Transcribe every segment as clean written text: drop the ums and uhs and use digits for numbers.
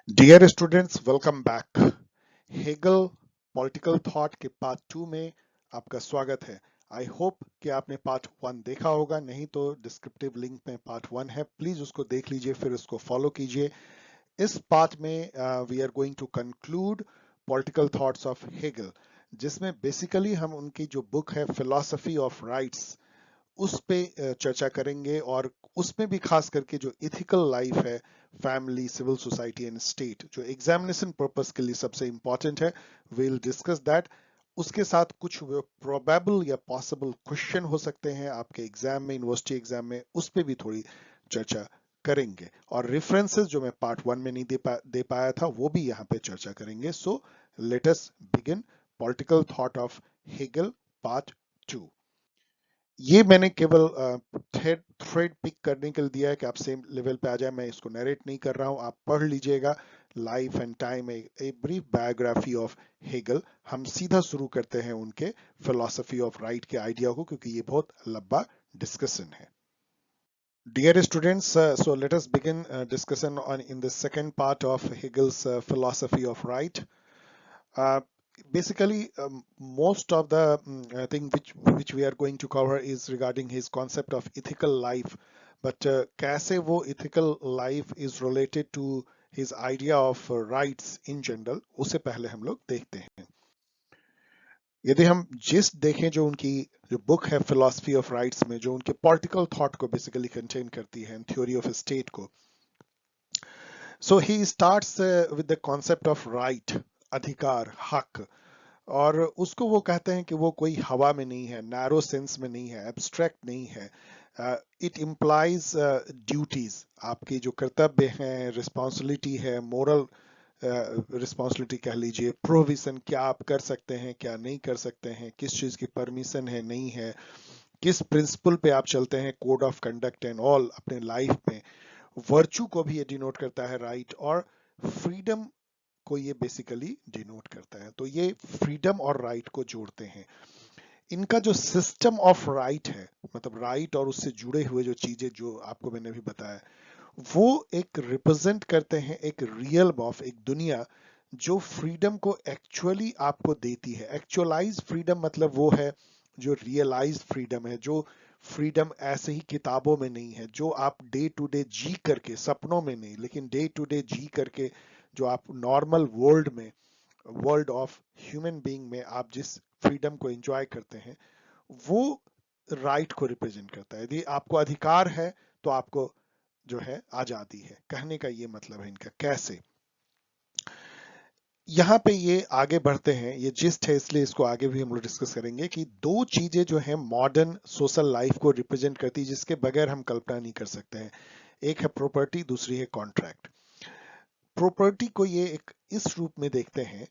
Dear students, welcome back. Hegel political thought के part 2 में आपका स्वागत है। आई होप कि आपने पार्ट 1 देखा होगा, नहीं तो डिस्क्रिप्टिव लिंक में पार्ट 1 है, प्लीज उसको देख लीजिए, फिर उसको फॉलो कीजिए। इस पार्ट में we are going to conclude political thoughts of Hegel, जिसमें बेसिकली हम उनकी जो बुक है फिलॉसफी ऑफ राइट्स उस पे चर्चा करेंगे, और उसमें भी खास करके जो इथिकल लाइफ है, family, civil society and state, जो एग्जामिनेशन पर्पस के लिए सबसे इंपॉर्टेंट है, विल डिस्कस दैट। उसके साथ कुछ प्रोबेबल या पॉसिबल क्वेश्चन हो सकते हैं आपके एग्जाम में, यूनिवर्सिटी एग्जाम में, उस पे भी थोड़ी चर्चा करेंगे। और रेफरेंसेस जो मैं पार्ट 1 में नहीं दे पाया था, वो भी यहाँ पे चर्चा करेंगे। So let us begin political thought of Hegel part 2। ये मैंने केवल थ्रेड थ्रेड पिक करने के लिए दिया है कि आप सेम लेवल पे आ जाए। मैं इसको नरेट नहीं कर रहा हूं, आप पढ़ लीजिएगा। Life and time, a brief biography of Hegel. हम सीधा शुरू करते हैं उनके फिलोसफी ऑफ राइट के आइडिया को, क्योंकि ये बहुत लंबा डिस्कशन है। Dear students, so let us begin discussion on in the second part of Hegel's philosophy of right. Uh, Basically, most of the thing which we are going to cover is regarding his concept of ethical life. But कैसे वो ethical life is related to his idea of rights in general, उसे पहले हम लोग देखते हैं। यदि हम जिस देखें, जो उनकी जो बुक है फिलोसफी ऑफ राइट्स में, जो उनके पॉलिटिकल थॉट को बेसिकली कंटेन करती है, थ्योरी ऑफ स्टेट को, so he starts with the concept of right, अधिकार, हक। और उसको वो कहते हैं कि वो कोई हवा में नहीं है, नैरो सेंस में नहीं है, एब्स्ट्रैक्ट नहीं है। इट इम्प्लाइज ड्यूटीज, आपकी जो कर्तव्य हैं, रिस्पॉन्सिबिलिटी है, मोरल रिस्पॉन्सिबिलिटी कह लीजिए, प्रोविजन, क्या आप कर सकते हैं, क्या नहीं कर सकते हैं, किस चीज की परमिशन है, नहीं है, किस प्रिंसिपल पे आप चलते हैं, code of conduct and all अपने लाइफ में। वर्चू को भी ये डिनोट करता है राइट, और फ्रीडम को ये बेसिकली डिनोट करता है। तो ये फ्रीडम और राइट को जोड़ते हैं। इनका जो सिस्टम ऑफ राइट है, मतलब राइट और उससे जुड़े हुए जो चीजें जो आपको मैंने भी बताया, वो एक रिप्रेजेंट करते हैं एक रियल ऑफ एक दुनिया जो फ्रीडम को एक्चुअली आपको देती है। एक्चुअलाइज फ्रीडम मतलब वो है जो रियलाइज फ्रीडम है, जो फ्रीडम ऐसे ही किताबों में नहीं है, जो आप डे टू डे जी करके, सपनों में नहीं लेकिन डे टू डे जी करके, जो आप नॉर्मल वर्ल्ड में, वर्ल्ड ऑफ ह्यूमन बीइंग में आप जिस फ्रीडम को एंजॉय करते हैं, वो राइट को रिप्रेजेंट करता है। यदि आपको अधिकार है तो आपको जो है आजादी है। कहने का ये मतलब है इनका। कैसे, यहाँ पे ये आगे बढ़ते हैं, ये जिस्ट है इसलिए इसको आगे भी हम लोग डिस्कस करेंगे कि दो चीजें जो है मॉडर्न सोशल लाइफ को रिप्रेजेंट करती है, जिसके बगैर हम कल्पना नहीं कर सकते हैं। एक है प्रॉपर्टी, दूसरी है कॉन्ट्रैक्ट। प्रॉपर्टी को ये एक इस रूप में देखते हैं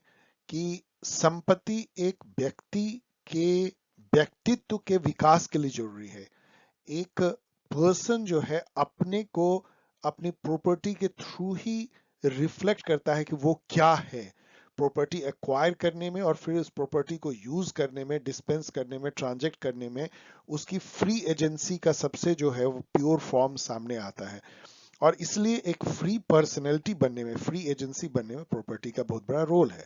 कि संपत्ति एक व्यक्ति के व्यक्तित्व के विकास के लिए जरूरी है। एक पर्सन जो है अपने को अपनी प्रॉपर्टी के थ्रू ही रिफ्लेक्ट करता है कि वो क्या है। प्रॉपर्टी एक्वायर करने में और फिर उस प्रॉपर्टी को यूज करने में, डिस्पेंस करने में, ट्रांजेक्ट करने में, उसकी फ्री एजेंसी का सबसे जो है वो प्योर फॉर्म सामने आता है। और इसलिए एक फ्री पर्सनैलिटी बनने में, फ्री एजेंसी बनने में प्रॉपर्टी का बहुत बड़ा रोल है।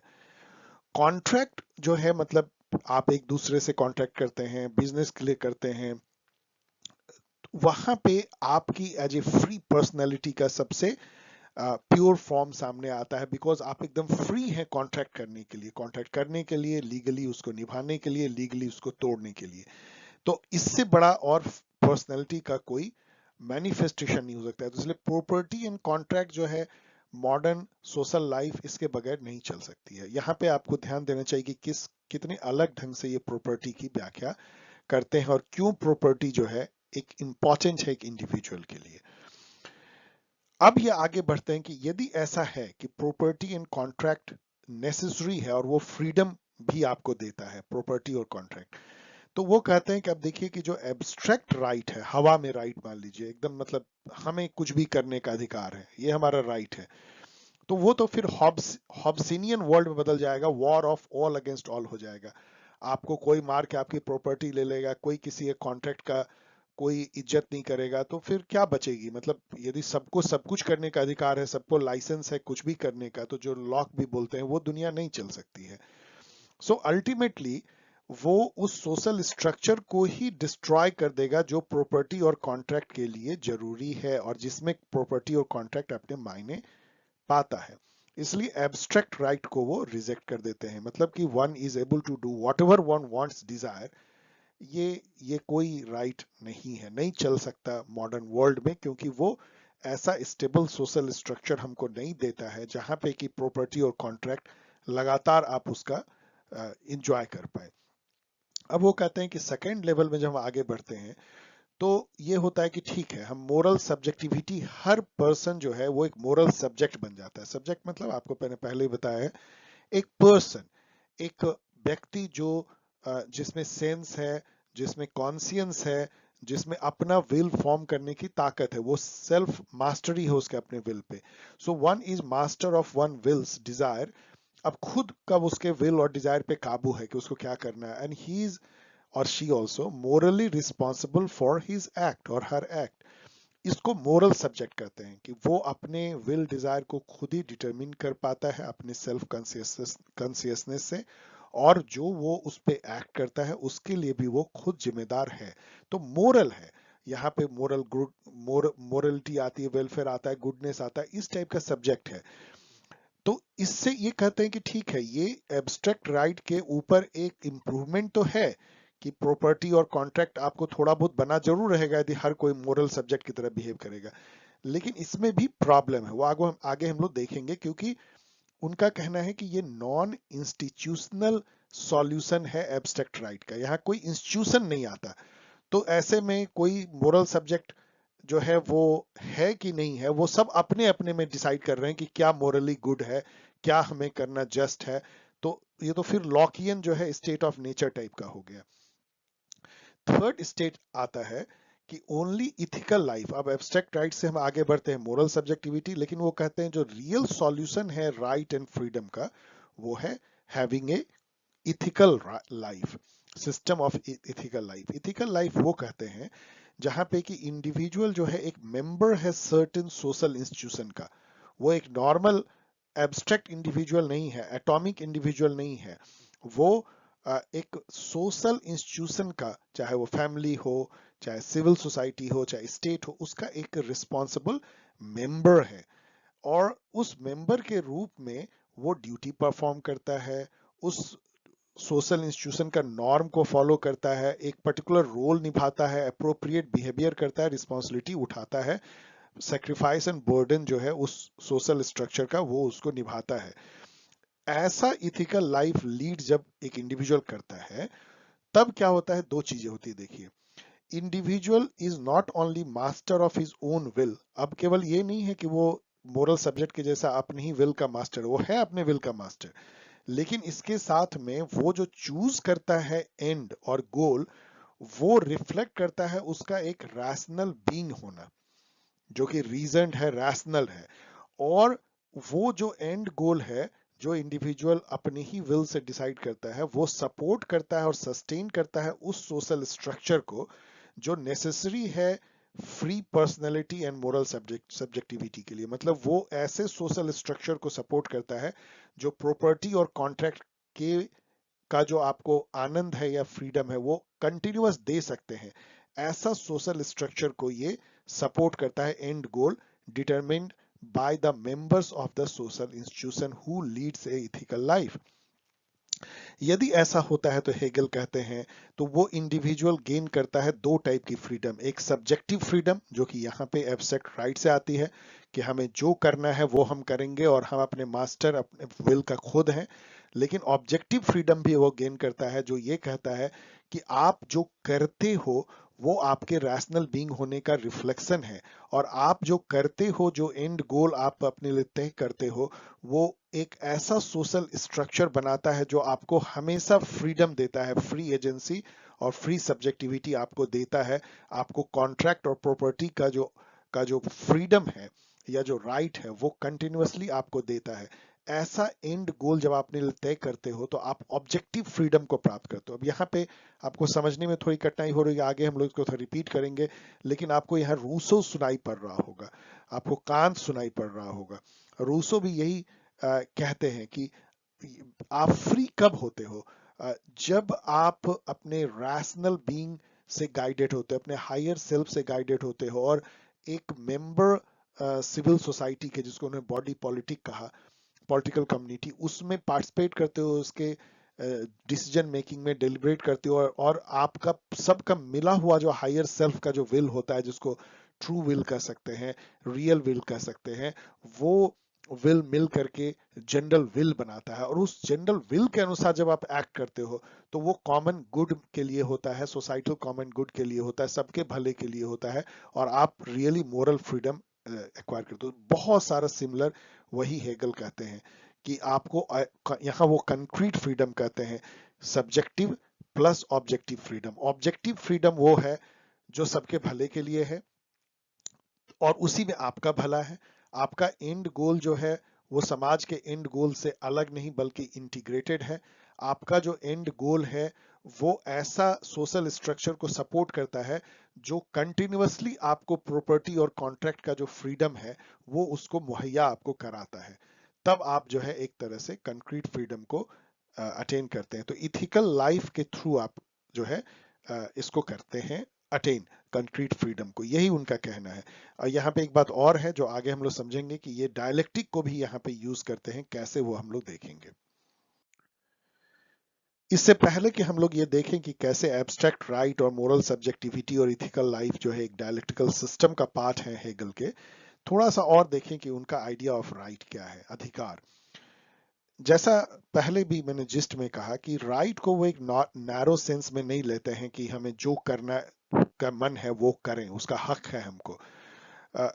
कॉन्ट्रैक्ट जो है मतलब आप एक दूसरे से कॉन्ट्रैक्ट करते हैं, बिजनेस के लिए करते हैं, वहां पे आपकी एज ए फ्री पर्सनैलिटी का सबसे प्योर फॉर्म सामने आता है, बिकॉज आप एकदम फ्री हैं कॉन्ट्रैक्ट करने के लिए, कॉन्ट्रैक्ट करने के लिए, लीगली उसको निभाने के लिए, लीगली उसको तोड़ने के लिए। तो इससे बड़ा और पर्सनैलिटी का कोई मैनिफेस्टेशन नहीं हो सकता है। तो इसलिए प्रॉपर्टी एंड कॉन्ट्रैक्ट जो है मॉडर्न सोशल लाइफ इसके बगैर नहीं चल सकती है। यहाँ पे आपको ध्यान देना चाहिए कि कितने अलग ढंग से ये प्रॉपर्टी की व्याख्या करते हैं और क्यों प्रॉपर्टी जो है एक इंपॉर्टेंट है एक इंडिविजुअल के लिए। अब ये आगे बढ़ते हैं कि यदि ऐसा है कि प्रॉपर्टी एंड कॉन्ट्रैक्ट नेसेसरी है और वो फ्रीडम भी आपको देता है, प्रॉपर्टी और कॉन्ट्रैक्ट, तो वो कहते हैं कि अब देखिए कि जो एब्स्ट्रैक्ट राइट है, हवा में राइट मान लीजिए, एकदम मतलब हमें कुछ भी करने का अधिकार है, ये हमारा राइट है, तो वो तो फिर हॉब्सिनियन वर्ल्ड में बदल जाएगा, war of all against all हो जाएगा। आपको कोई मार के आपकी प्रॉपर्टी ले लेगा, कोई किसी एक कॉन्ट्रैक्ट का कोई इज्जत नहीं करेगा तो फिर क्या बचेगी? मतलब यदि सबको सब कुछ करने का अधिकार है, सबको लाइसेंस है कुछ भी करने का, तो जो लॉक भी बोलते हैं वो दुनिया नहीं चल सकती है। सो अल्टीमेटली वो उस सोशल स्ट्रक्चर को ही डिस्ट्रॉय कर देगा जो प्रॉपर्टी और कॉन्ट्रैक्ट के लिए जरूरी है, और जिसमें प्रॉपर्टी और कॉन्ट्रैक्ट अपने मायने पाता है। इसलिए एब्स्ट्रैक्ट राइट को वो रिजेक्ट कर देते हैं। मतलब कि one is able to do whatever one wants desire, ये कोई राइट नहीं है, नहीं चल सकता मॉडर्न वर्ल्ड में, क्योंकि वो ऐसा स्टेबल सोशल स्ट्रक्चर हमको नहीं देता है जहां पे कि प्रॉपर्टी और कॉन्ट्रैक्ट लगातार आप उसका इंजॉय कर पाए। अब वो कहते हैं कि सेकेंड लेवल में जब हम आगे बढ़ते हैं तो ये होता है कि ठीक है, हम मोरल सब्जेक्टिविटी, हर पर्सन जो है वो एक मोरल सब्जेक्ट बन जाता है। सब्जेक्ट मतलब आपको मैंने पहले ही बताया है, एक पर्सन, एक व्यक्ति जो जिसमें सेंस है, जिसमें कॉन्सियंस है, जिसमें अपना विल फॉर्म करने की ताकत है, वो सेल्फ मास्टरी है उसके अपने विल पे। So one is master of one wills desire. अब खुद कब उसके विल और डिजायर पे काबू है कि उसको क्या करना है, एंड ही इज और she also morally responsible for his act और हर एक्ट। इसको मोरल सब्जेक्ट कहते हैं कि वो अपने विल डिजायर को खुद ही डिटरमिन कर पाता है अपने सेल्फ कॉन्सियसनेस से, और जो वो उस पे एक्ट करता है उसके लिए भी वो खुद जिम्मेदार है। तो मोरल है यहाँ पे, मोरल गुड, मोरलिटी आती है, वेलफेयर आता है, गुडनेस आता है, इस टाइप का सब्जेक्ट है। तो इससे ये कहते हैं कि ठीक है, ये एब्स्ट्रैक्ट राइट के ऊपर एक इम्प्रूवमेंट तो है कि प्रॉपर्टी और कॉन्ट्रैक्ट आपको थोड़ा बहुत बना जरूर रहेगा यदि हर कोई मोरल सब्जेक्ट की तरह बिहेव करेगा, लेकिन इसमें भी प्रॉब्लम है, वो आगे हम लोग देखेंगे, क्योंकि उनका कहना है कि ये नॉन इंस्टीट्यूशनल सॉल्यूशन है एब्स्ट्रैक्ट राइट का। यहाँ कोई इंस्टीट्यूशन नहीं आता, तो ऐसे में कोई मोरल सब्जेक्ट जो है वो है कि नहीं है, वो सब अपने अपने में डिसाइड कर रहे हैं कि क्या मोरली गुड है, क्या हमें करना जस्ट है। तो ये तो फिर लॉकियन जो है स्टेट ऑफ नेचर टाइप का हो गया। थर्ड स्टेट आता है कि ओनली इथिकल लाइफ। अब एब्स्ट्रैक्ट राइट से हम आगे बढ़ते हैं मोरल सब्जेक्टिविटी, लेकिन वो कहते हैं जो रियल सॉल्यूशन है राइट एंड फ्रीडम का, वो है having a ethical life, system of ethical life. Ethical life वो कहते हैं जहां पे कि इंडिविजुअल जो है एक मेंबर है सर्टेन सोशल इंस्टीट्यूशन का, वो एक नॉर्मल एब्स्ट्रैक्ट इंडिविजुअल नहीं है, एटॉमिक इंडिविजुअल नहीं है, वो एक सोशल इंस्टीट्यूशन का, चाहे वो फैमिली हो, चाहे सिविल सोसाइटी हो, चाहे स्टेट हो, उसका एक रिस्पॉन्सिबल मेंबर है। और उस मेंबर के रूप में वो ड्यूटी परफॉर्म करता है, उस सोशल इंस्टीट्यूशन का नॉर्म को फॉलो करता है, एक पर्टिकुलर रोल निभाता है, अप्रोप्रिएट बिहेवियर करता है, रिस्पॉन्सिबिलिटी उठाता है, सेक्रीफाइस एंड बर्डन जो है उस सोशल स्ट्रक्चर का वो उसको निभाता है। ऐसा इथिकल लाइफ लीड जब एक इंडिविजुअल करता है, तब क्या होता है, दो चीजें होती है। देखिए, individual is not only master of his own will. अब केवल ये नहीं है कि वो मोरल सब्जेक्ट के जैसा अपने ही विल का मास्टर, वो है अपने विल का मास्टर, लेकिन इसके साथ में वो जो चूज करता है एंड और गोल, वो रिफ्लेक्ट करता है उसका एक रैशनल बीइंग होना, जो कि रीजनड है, रैशनल है। और वो जो एंड गोल है, जो इंडिविजुअल अपने ही विल से डिसाइड करता है, वो सपोर्ट करता है और सस्टेन करता है उस सोशल स्ट्रक्चर को जो नेसेसरी है free personality and moral subjectivity के लिए। मतलब वो ऐसे सोशल स्ट्रक्चर को सपोर्ट करता है जो प्रॉपर्टी और कॉन्ट्रैक्ट के का जो आपको आनंद है या फ्रीडम है वो कंटिन्यूअस दे सकते हैं। ऐसा सोशल स्ट्रक्चर को ये सपोर्ट करता है, and goal determined by the members of the social institution who leads a ethical life। यदि ऐसा होता है तो हेगल कहते हैं तो वो इंडिविजुअल गेन करता है दो टाइप की फ्रीडम, एक सब्जेक्टिव फ्रीडम जो कि यहाँ पे एब्स्ट्रैक्ट राइट से आती है कि हमें जो करना है वो हम करेंगे और हम अपने मास्टर अपने विल का खुद हैं। लेकिन ऑब्जेक्टिव फ्रीडम भी वो गेन करता है जो ये कहता है कि आप जो करते हो वो आपके रैशनल बीइंग होने का रिफ्लेक्शन है, और आप जो करते हो, जो एंड गोल आप अपने लिए तय करते हो, वो एक ऐसा सोशल स्ट्रक्चर बनाता है जो आपको हमेशा फ्रीडम देता है, फ्री एजेंसी और फ्री सब्जेक्टिविटी आपको देता है। आपको कॉन्ट्रैक्ट और प्रॉपर्टी का जो फ्रीडम है या जो राइट है वो कंटिन्यूअसली आपको देता है, ऐसा एंड गोल जब आपने तय करते हो तो आप ऑब्जेक्टिव फ्रीडम को प्राप्त करते हो। अब यहाँ पे आपको समझने में थोड़ी कठिनाई हो रही है, आगे हम लोग इसको रिपीट करेंगे, लेकिन आपको यहाँ रूसो सुनाई पड़ रहा होगा, आपको कांत सुनाई पड़ रहा होगा। रूसो भी यही कहते हैं कि आप फ्री कब होते हो, जब आप अपने रैशनल बीइंग से गाइडेड होते हो, अपने हायर सेल्फ से गाइडेड होते हो, और एक मेंबर सिविल सोसाइटी के, जिसको उन्होंने बॉडी पॉलिटिक कहा, पॉलिटिकल कम्युनिटी, उसमें पार्टिसिपेट करते हो, उसके डिसीजन मेकिंग में डिलिब्रेट करते हो, और आपका सबका मिला हुआ जो हायर सेल्फ का जो विल होता है, जिसको ट्रू विल कह सकते हैं, रियल विल कह सकते हैं, वो विल मिल करके जनरल विल बनाता है, और उस जनरल विल के अनुसार जब आप एक्ट करते हो तो वो कॉमन गुड के लिए होता है, सोसाइटल कॉमन गुड के लिए होता है, सबके भले के लिए होता है, और आप रियली मोरल फ्रीडम एक्वायर करते हो। बहुत सारा सिमिलर वही हेगल कहते हैं कि आपको यहाँ वो कंक्रीट फ्रीडम कहते हैं, subjective plus objective freedom. Objective freedom वो है जो सबके भले के लिए है, और उसी में आपका भला है। आपका एंड गोल जो है वो समाज के एंड गोल से अलग नहीं बल्कि इंटीग्रेटेड है। आपका जो एंड गोल है वो ऐसा सोशल स्ट्रक्चर को सपोर्ट करता है जो कंटिन्यूअसली आपको प्रॉपर्टी और कॉन्ट्रैक्ट का जो फ्रीडम है वो उसको मुहैया आपको कराता है। तब आप जो है एक तरह से कंक्रीट फ्रीडम को अटेन करते हैं। तो इथिकल लाइफ के थ्रू आप जो है इसको करते हैं अटेन, कंक्रीट फ्रीडम को, यही उनका कहना है। और यहाँ पे एक बात और है जो आगे हम लोग समझेंगे कि ये डायलेक्टिक को भी यहाँ पे यूज करते हैं कैसे, वो हम लोग देखेंगे। इससे पहले कि हम लोग ये देखें कि कैसे एब्स्ट्रैक्ट राइट और मोरल सब्जेक्टिविटी और इथिकल लाइफ जो है एक डायलेक्टिकल सिस्टम का पार्ट है हेगल के, थोड़ा सा और देखें कि उनका आइडिया ऑफ राइट क्या है, अधिकार। जैसा पहले भी मैंने जिस्ट में कहा कि राइट को वो एक नैरो सेंस में नहीं लेते हैं कि हमें जो करना का मन है वो करें, उसका हक है हमको। अ,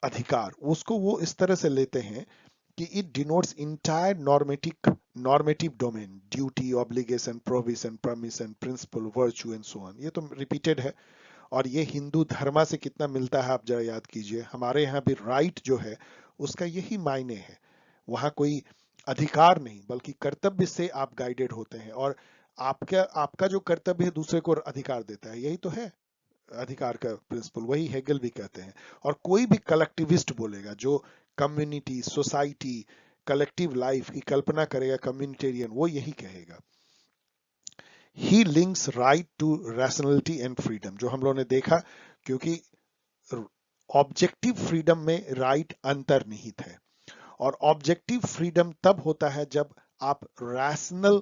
अधिकार उसको वो इस तरह से लेते हैं कि it denotes entire normative domain, duty, obligation, provision, permission, principle, virtue and so on. ये तो रिपीटेड है, और ये हिंदू धर्म से कितना मिलता है आप जरा याद कीजिए। हमारे यहाँ भी राइट जो है उसका यही मायने है, वहां कोई अधिकार नहीं बल्कि कर्तव्य से आप गाइडेड होते हैं, और आपका आपका जो कर्तव्य है दूसरे को अधिकार देता है, यही तो है अधिकार का प्रिंसिपल, वही हेगल भी कहते हैं। और कोई भी कलेक्टिविस्ट बोलेगा जो कम्युनिटी, सोसाइटी, कलेक्टिव लाइफ की कल्पना करेगा, कम्युनिटेरियन, वो यही कहेगा। He links right to rationality and freedom, जो हम लोगों ने देखा, क्योंकि ऑब्जेक्टिव फ्रीडम में राइट अंतर्निहित है, और ऑब्जेक्टिव फ्रीडम तब होता है जब आप रैशनल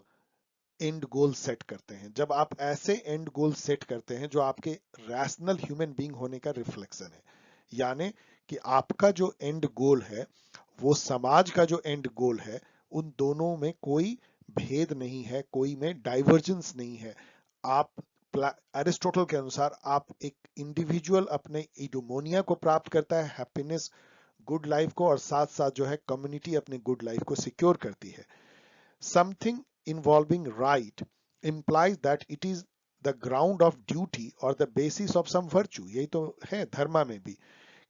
एंड गोल सेट करते हैं, जब आप ऐसे एंड गोल सेट करते हैं जो आपके रैशनल ह्यूमन बीइंग होने का रिफ्लेक्शन है। यानी कि आपका जो एंड गोल है वो समाज का जो एंड गोल है, उन दोनों में कोई भेद नहीं है, कोई में डाइवर्जेंस नहीं है। आप एरिस्टोटल के अनुसार आप एक इंडिविजुअल अपने इडोमोनिया को प्राप्त करता है, हैप्पीनेस, गुड लाइफ को, और साथ साथ जो है कम्युनिटी अपने गुड लाइफ को सिक्योर करती है। Something involving right implies that it is the ground of duty or the basis of some virtue। यही तो है धर्म में भी,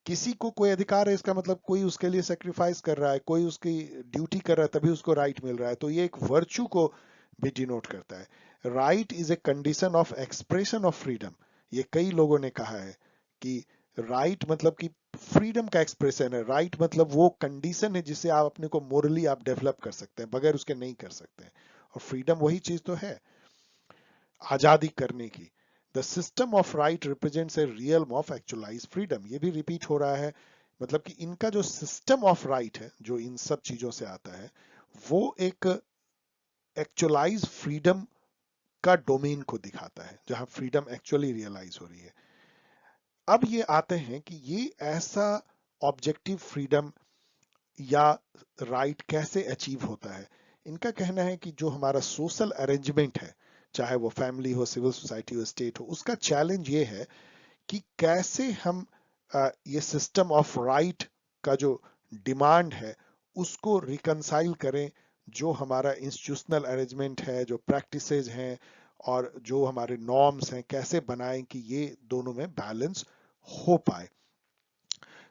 किसी को कोई अधिकार है इसका मतलब कोई उसके लिए सेक्रीफाइस कर रहा है, कोई उसकी ड्यूटी कर रहा है, तभी उसको राइट मिल रहा है, तो ये एक वर्च्यू को भी डिनोट करता है। Right is a condition of expression of freedom. ये कई लोगों ने कहा है कि राइट मतलब कि फ्रीडम का एक्सप्रेशन है, राइट मतलब वो कंडीशन है जिससे आप अपने को मोरली आप डेवलप कर सकते हैं, बगैर उसके नहीं कर सकते हैं। और फ्रीडम वही चीज तो है, आजादी करने की। The system of right represents A realm of actualise freedom. ये भी रिपीट हो रहा है, मतलब कि इनका जो सिस्टम ऑफ राइट है जो इन सब चीजों से आता है, वो एक एक्चुअलाइज फ्रीडम का डोमेन को दिखाता है, जहां फ्रीडम एक्चुअली रियलाइज हो रही है। अब ये आते हैं कि ये ऐसा ऑब्जेक्टिव फ्रीडम या राइट कैसे अचीव होता है। इनका कहना है कि जो हमारा सोशल अरेंजमेंट है, चाहे वो फैमिली हो, सिविल सोसाइटी हो, स्टेट हो, उसका चैलेंज ये है कि कैसे हम ये सिस्टम ऑफ राइट का जो डिमांड है उसको रिकंसाइल करें, जो हमारा इंस्टीट्यूशनल अरेंजमेंट है, जो प्रैक्टिसेस हैं, और जो हमारे नॉर्म्स हैं, कैसे बनाएं कि ये दोनों में बैलेंस हो पाए।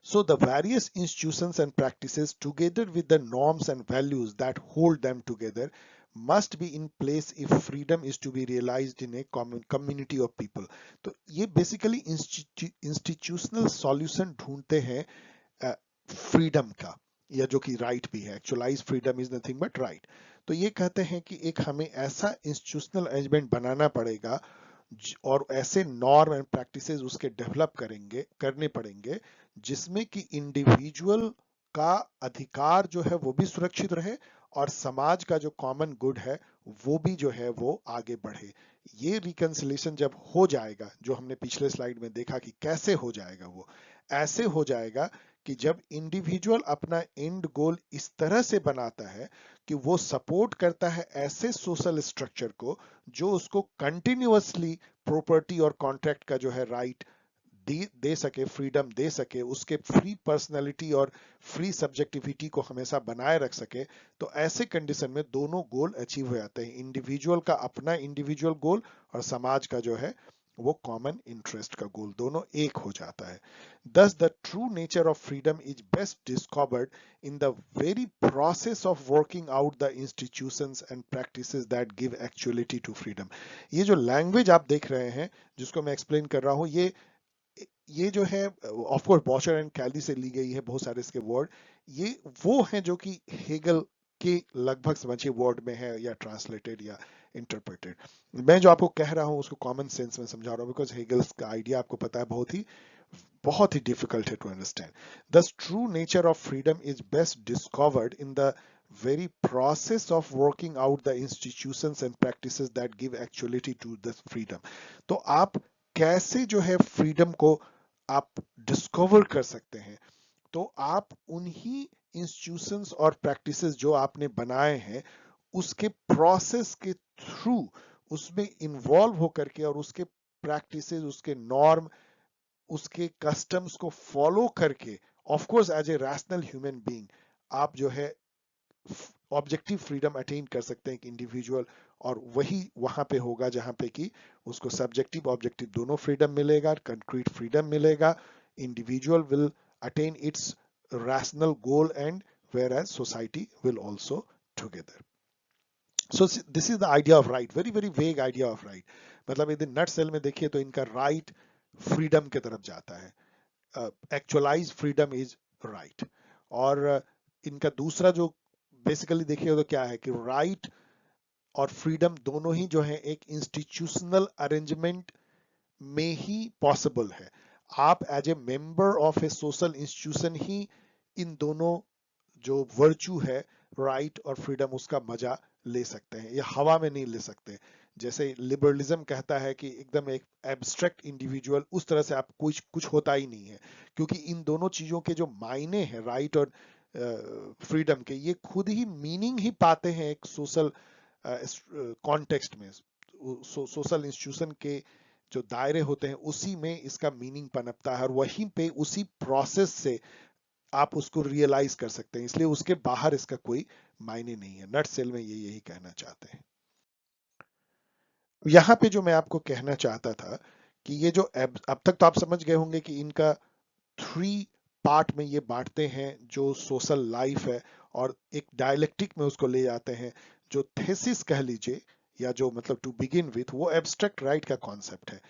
So the various institutions and practices, together with the norms and values that hold them together, must be in place if freedom is to be realized in a common community of people. तो ये basically institutional solution ढूंढते हैं freedom का, या जो कि right भी है। Actualise freedom is nothing but right. तो ये कहते हैं कि एक हमें ऐसा इंस्टीट्यूशनल अरेंजमेंट बनाना पड़ेगा और ऐसे नॉर्म एंड प्रैक्टिसेस उसके डेवलप करने पड़ेंगे जिसमें कि इंडिविजुअल का अधिकार जो है वो भी सुरक्षित रहे और समाज का जो कॉमन गुड है वो भी जो है वो आगे बढ़े। ये रिकंसिलेशन जब हो जाएगा, जो हमने पिछले स्लाइड में देखा कि कैसे हो जाएगा, वो ऐसे हो जाएगा कि जब इंडिविजुअल अपना एंड गोल इस तरह से बनाता है कि वो सपोर्ट करता है ऐसे सोशल स्ट्रक्चर को जो उसको कंटिन्यूअसली प्रॉपर्टी और कॉन्ट्रैक्ट का जो है राइट दे सके, फ्रीडम दे सके, उसके फ्री पर्सनैलिटी और फ्री सब्जेक्टिविटी को हमेशा बनाए रख सके। तो ऐसे कंडीशन में दोनों गोल अचीव हो जाते हैं, इंडिविजुअल का अपना इंडिविजुअल गोल और समाज का जो है वो कॉमन इंटरेस्ट का गोल, दोनों एक हो जाता है। Thus, the true nature of freedom is best discovered in the very process of working out the institutions and practices that give actuality to freedom. ये जो लैंग्वेज आप देख रहे हैं जिसको मैं एक्सप्लेन कर रहा हूं, ये जो है ऑफ कोर्स बॉशर एंड कैली से ली गई है बहुत सारे इसके वर्ड। ये वो हैं जो कि हेगल के लगभग समझिए वर्ड में है, या ट्रांसलेटेड या इंटरप्रेटेड। मैं जो आपको कह रहा हूं उसको कॉमन सेंस में समझा रहा हूं, बिकॉज हेगल्स का आइडिया आपको पता है बहुत ही डिफिकल्ट है to understand. Thus, true nature of freedom is best discovered in the very process of working out the institutions and practices that give actuality to this freedom. तो आप कैसे जो है फ्रीडम को आप डिस्कवर कर सकते हैं? तो आप उन्हीं इंस्टीट्यूशंस और प्रैक्टिसेस जो आपने बनाए हैं उसके प्रोसेस के थ्रू, उसमें इन्वॉल्व होकर के और उसके प्रैक्टिसेस, उसके नॉर्म, उसके कस्टम्स को फॉलो करके, of course as a rational human being, आप जो है ऑब्जेक्टिव फ्रीडम अटेन कर सकते हैं एक इंडिविजुअल। और वही वहां पे होगा जहां पे कि उसको सब्जेक्टिव ऑब्जेक्टिव दोनों फ्रीडम मिलेगा, कंक्रीट फ्रीडम मिलेगा। Individual will attain its rational goal and whereas society will also together. So this is the idea of right, very very vague idea of right. मतलब यदि नट cell में देखिए तो इनका right freedom की तरफ जाता है, एक्चुअलाइज फ्रीडम इज राइट। और इनका दूसरा जो बेसिकली देखिए तो क्या है कि राइट और फ्रीडम दोनों ही जो है एक इंस्टीट्यूशनल अरेंजमेंट में ही पॉसिबल है। आप as a member of a social institution ही इन दोनों जो वर्च्यू है राइट और फ्रीडम उसका मजा ले सकते हैं, ये हवा में नहीं ले सकते। जैसे लिबरलिज्म कहता है कि एकदम एक एब्स्ट्रैक्ट इंडिविजुअल, उस तरह से आप कुछ होता ही नहीं है, क्योंकि इन दोनों चीजों के जो मायने हैं राइट और फ्रीडम के, ये खुद ही मीनिंग ही पाते हैं एक सोशल कॉन्टेक्स्ट में। सोशल इंस्टीट्यूशन के जो दायरे होते हैं उसी में इसका मीनिंग पनपता है और वहीं पे उसी प्रोसेस से आप उसको रियलाइज कर सकते हैं, इसलिए उसके बाहर इसका कोई मायने नहीं है। नट सेल में ये यही कहना चाहते हैं। यहां पे जो मैं आपको कहना चाहता था कि ये जो अब तक तो आप समझ गए होंगे कि इनका 3 पार्ट में ये बांटते हैं जो सोशल लाइफ है, और एक डायलेक्टिक में उसको ले जाते हैं। जो थेसिस कह लीजिए, या जो मतलब टू बिगिन विथ, वो एब्स्ट्रैक्ट राइट का कॉन्सेप्ट है।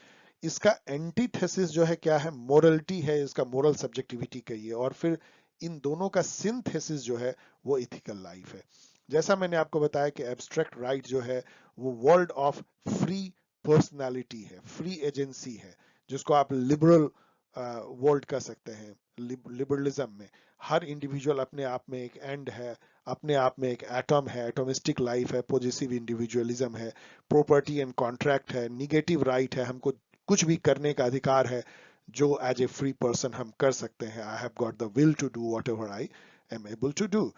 इसका एंटीथेसिस जो है क्या है, मोरलिटी है, इसका मोरल सब्जेक्टिविटी कहिए। और फिर इन दोनों का सिंथेसिस जो है वो इथिकल लाइफ है। जैसा मैंने आपको बताया कि एब्स्ट्रैक्ट राइट जो है वो वर्ल्ड ऑफ फ्री पर्सनालिटी है, फ्री एजेंसी है, जिसको आप लिबरल वर्ल्ड कह सकते हैं। लिबरलिज्म में हर इंडिविजुअल अपने आप में एक एंड है, अपने आप में एक एटम है, एटोमिस्टिक लाइफ है, पॉजिटिव इंडिविजुअलिज्म है, प्रॉपर्टी एंड कॉन्ट्रैक्ट है, निगेटिव राइट है, हमको कुछ भी करने का अधिकार है जो एज ए फ्री पर्सन हम कर सकते हैं। I have got the will to do whatever I am able to do.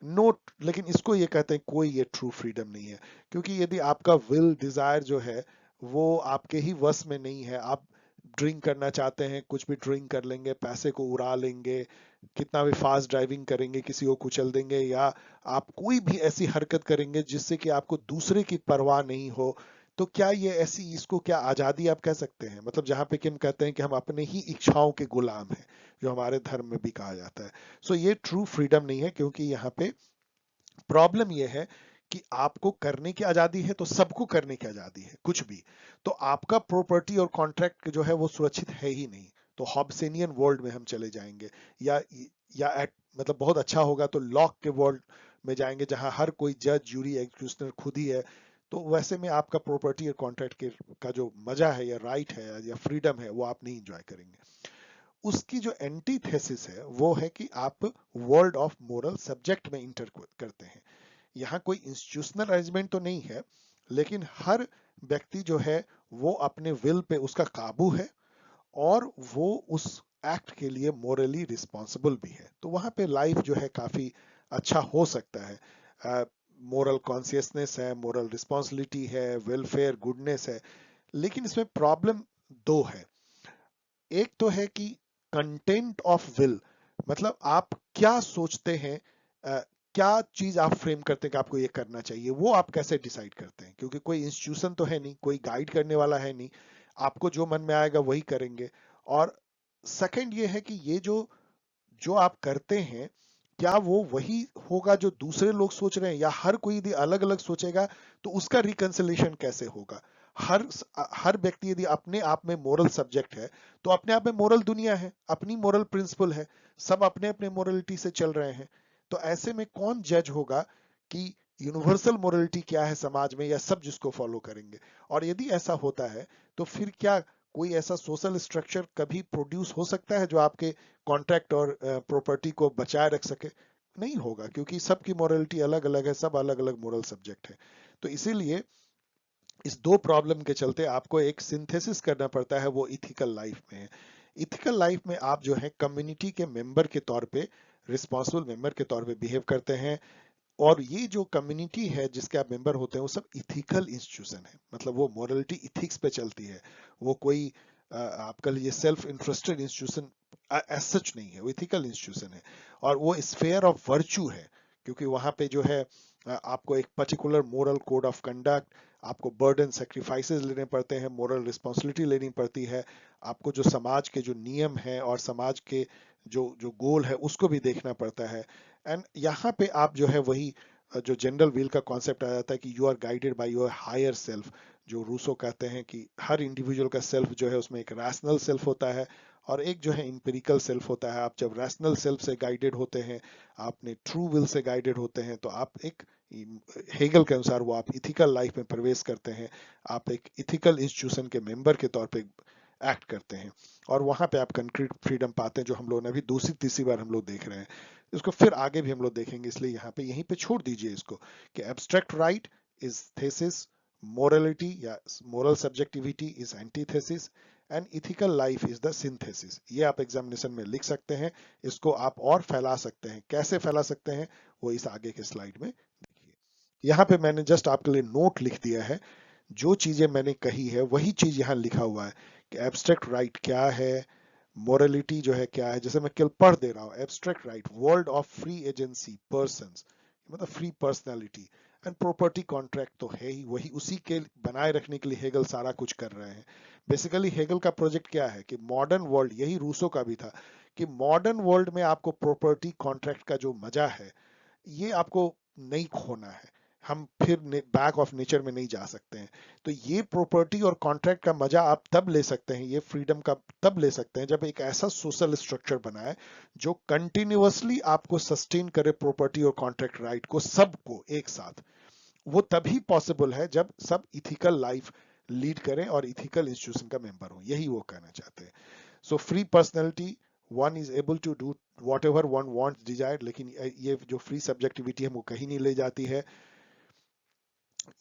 Note, लेकिन इसको ये कहते हैं कोई ये ट्रू फ्रीडम नहीं है, क्योंकि यदि आपका विल डिजायर जो है वो आपके ही वश में नहीं है, आप ड्रिंक करना चाहते हैं, कुछ भी ड्रिंक कर लेंगे, पैसे को उड़ा लेंगे, कितना भी फास्ट ड्राइविंग करेंगे, किसी को कुचल देंगे, या आप कोई भी ऐसी हरकत करेंगे जिससे कि आपको दूसरे की परवाह नहीं हो, तो क्या ये ऐसी, इसको क्या आजादी आप कह सकते हैं? मतलब जहां पे कि हम कहते हैं कि हम अपने ही इच्छाओं के गुलाम हैं, जो हमारे धर्म में भी कहा जाता है। सो ये ट्रू फ्रीडम नहीं है, क्योंकि यहाँ पे प्रॉब्लम ये है कि आपको करने की आजादी है तो सबको करने की आजादी है कुछ भी, तो आपका प्रॉपर्टी और कॉन्ट्रैक्ट जो है वो सुरक्षित है ही नहीं। तो हॉब्सेनियन वर्ल्ड में हम चले जाएंगे, या मतलब बहुत अच्छा होगा तो लॉक के वर्ल्ड में जाएंगे, जहां हर कोई जज, जूरी, एग्जीक्यूशनर खुद ही है। तो वैसे में आपका प्रॉपर्टी और कॉन्ट्रैक्ट का जो मजा है या राइट है या फ्रीडम है वो आप नहीं इंजॉय करेंगे। उसकी जो एंटीथेसिस है वो है कि आप वर्ल्ड ऑफ मोरल सब्जेक्ट में इंटर करते हैं। यहाँ कोई इंस्टीट्यूशनल अरेंजमेंट तो नहीं है, लेकिन हर व्यक्ति जो है वो अपने विल पे उसका काबू है, और वो उस एक्ट के लिए मोरली रिस्पॉन्सिबल भी है। तो वहां पे लाइफ जो है काफी अच्छा हो सकता है। मोरल कॉन्सियसनेस है, मोरल रिस्पॉन्सिबिलिटी है, वेलफेयर, गुडनेस है। लेकिन इसमें प्रॉब्लम दो है। एक तो है कि कंटेंट ऑफ विल, मतलब आप क्या सोचते हैं, क्या चीज आप फ्रेम करते हैं कि आपको ये करना चाहिए, वो आप कैसे डिसाइड करते हैं? क्योंकि कोई इंस्टीट्यूशन तो है नहीं, कोई गाइड करने वाला है नहीं, आपको जो मन में आएगा वही करेंगे। और सेकंड ये है कि ये जो जो आप करते हैं, क्या वो वही होगा जो दूसरे लोग सोच रहे हैं, या हर कोई यदि अलग अलग सोचेगा तो उसका रिकंसिलेशन कैसे होगा? हर हर व्यक्ति यदि अपने आप में मोरल सब्जेक्ट है, तो अपने आप में मोरल दुनिया है, अपनी मोरल प्रिंसिपल है, सब अपने अपने मोरलिटी से चल रहे हैं। तो ऐसे में कौन जज होगा कि यूनिवर्सल मोरलिटी क्या है समाज में, या सब जिसको फॉलो करेंगे? और यदि ऐसा होता है तो फिर क्या कोई ऐसा सोशल स्ट्रक्चर कभी प्रोड्यूस हो सकता है जो आपके कॉन्ट्रैक्ट और प्रॉपर्टी को बचाए रख सके? नहीं होगा, क्योंकि सबकी मोरलिटी अलग अलग है, सब अलग अलग मोरल सब्जेक्ट है। तो इसीलिए इस दो प्रॉब्लम के चलते आपको एक सिंथेसिस करना पड़ता है, वो इथिकल लाइफ में है। इथिकल लाइफ में आप जो है कम्युनिटी के मेंबर के तौर पे, रिस्पॉन्सिबल मेंबर के तौर पे बिहेव करते हैं। और ये जो कम्युनिटी है जिसके आप मेंबर होते हैं वो सब इथिकल इंस्टीट्यूशन है, मतलब वो मोरलिटी इथिक्स पे चलती है। वो कोई आपका लिए self interested institution as such नहीं है, वो इथिकल इंस्टीट्यूशन है। और वो स्फेयर ऑफ वर्च्यू है, क्योंकि वहां पे जो है आपको एक particular moral code of conduct, आपको बर्डन सेक्रीफाइसेस लेने पड़ते हैं, मोरल रिस्पॉन्सिबिलिटी लेनी पड़ती है, आपको जो समाज के जो नियम है और समाज के जो जो गोल है उसको भी देखना पड़ता है। एंड यहाँ पे आप जो है वही जो जनरल विल का कॉन्सेप्ट आ जाता है कि you are guided by your higher self. जो रूसो कहते हैं कि हर इंडिविजुअल का सेल्फ जो है उसमें एक रैशनल सेल्फ होता है और एक जो है इंपेरिकल सेल्फ होता है। आप जब रैशनल सेल्फ से गाइडेड होते हैं, आपने ट्रू विल से गाइडेड होते हैं, तो आप एक, हेगल के अनुसार, वो आप इथिकल लाइफ में प्रवेश करते हैं। आप एक इथिकल इंस्टीट्यूशन के मेंबर के तौर पे एक्ट करते हैं, और वहां पे आप कंक्रीट फ्रीडम पाते हैं, जो हम लोग ने अभी दूसरी तीसरी बार हम लोग देख रहे हैं। इसको फिर आगे भी हम लोग देखेंगे, इसलिए यहाँ पे यहीं पे छोड़ दीजिए इसको, कि abstract right is thesis, morality या moral subjectivity is antithesis, and ethical life is the synthesis. ये आप एग्जामिनेशन में लिख सकते हैं। इसको आप और फैला सकते हैं। कैसे फैला सकते हैं वो इस आगे के स्लाइड में देखिए। यहाँ पे मैंने जस्ट आपके लिए नोट लिख दिया है, जो चीजें मैंने कही है वही चीज यहाँ लिखा हुआ है कि एब्स्ट्रैक्ट राइट क्या है, मोरलिटी जो है क्या है। जैसे मैं केवल पढ़ दे रहा हूँ, abstract right, world of free agency, persons, मतलब free personality, and property contract तो है ही, वही उसी के बनाए रखने के लिए हेगल सारा कुछ कर रहे हैं। बेसिकली हेगल का प्रोजेक्ट क्या है कि मॉडर्न वर्ल्ड, यही रूसो का भी था, कि मॉडर्न वर्ल्ड में आपको प्रॉपर्टी कॉन्ट्रैक्ट का जो मजा है ये आपको नहीं खोना है। हम फिर बैक ऑफ नेचर में नहीं जा सकते हैं। तो ये प्रॉपर्टी और कॉन्ट्रैक्ट का मजा आप तब ले सकते हैं, ये फ्रीडम का तब ले सकते हैं, जब एक ऐसा सोशल स्ट्रक्चर बनाए जो कंटिन्यूअसली आपको सस्टेन करे प्रॉपर्टी और कॉन्ट्रैक्ट राइट को, सबको एक साथ। वो तभी पॉसिबल है जब सब इथिकल लाइफ लीड करें और इथिकल इंस्टीट्यूशन का मेंबर हो, यही वो कहना चाहते हैं। So free personality, one is able to do whatever one wants desired, लेकिन ये जो फ्री सब्जेक्टिविटी है वो कहीं नहीं ले जाती है।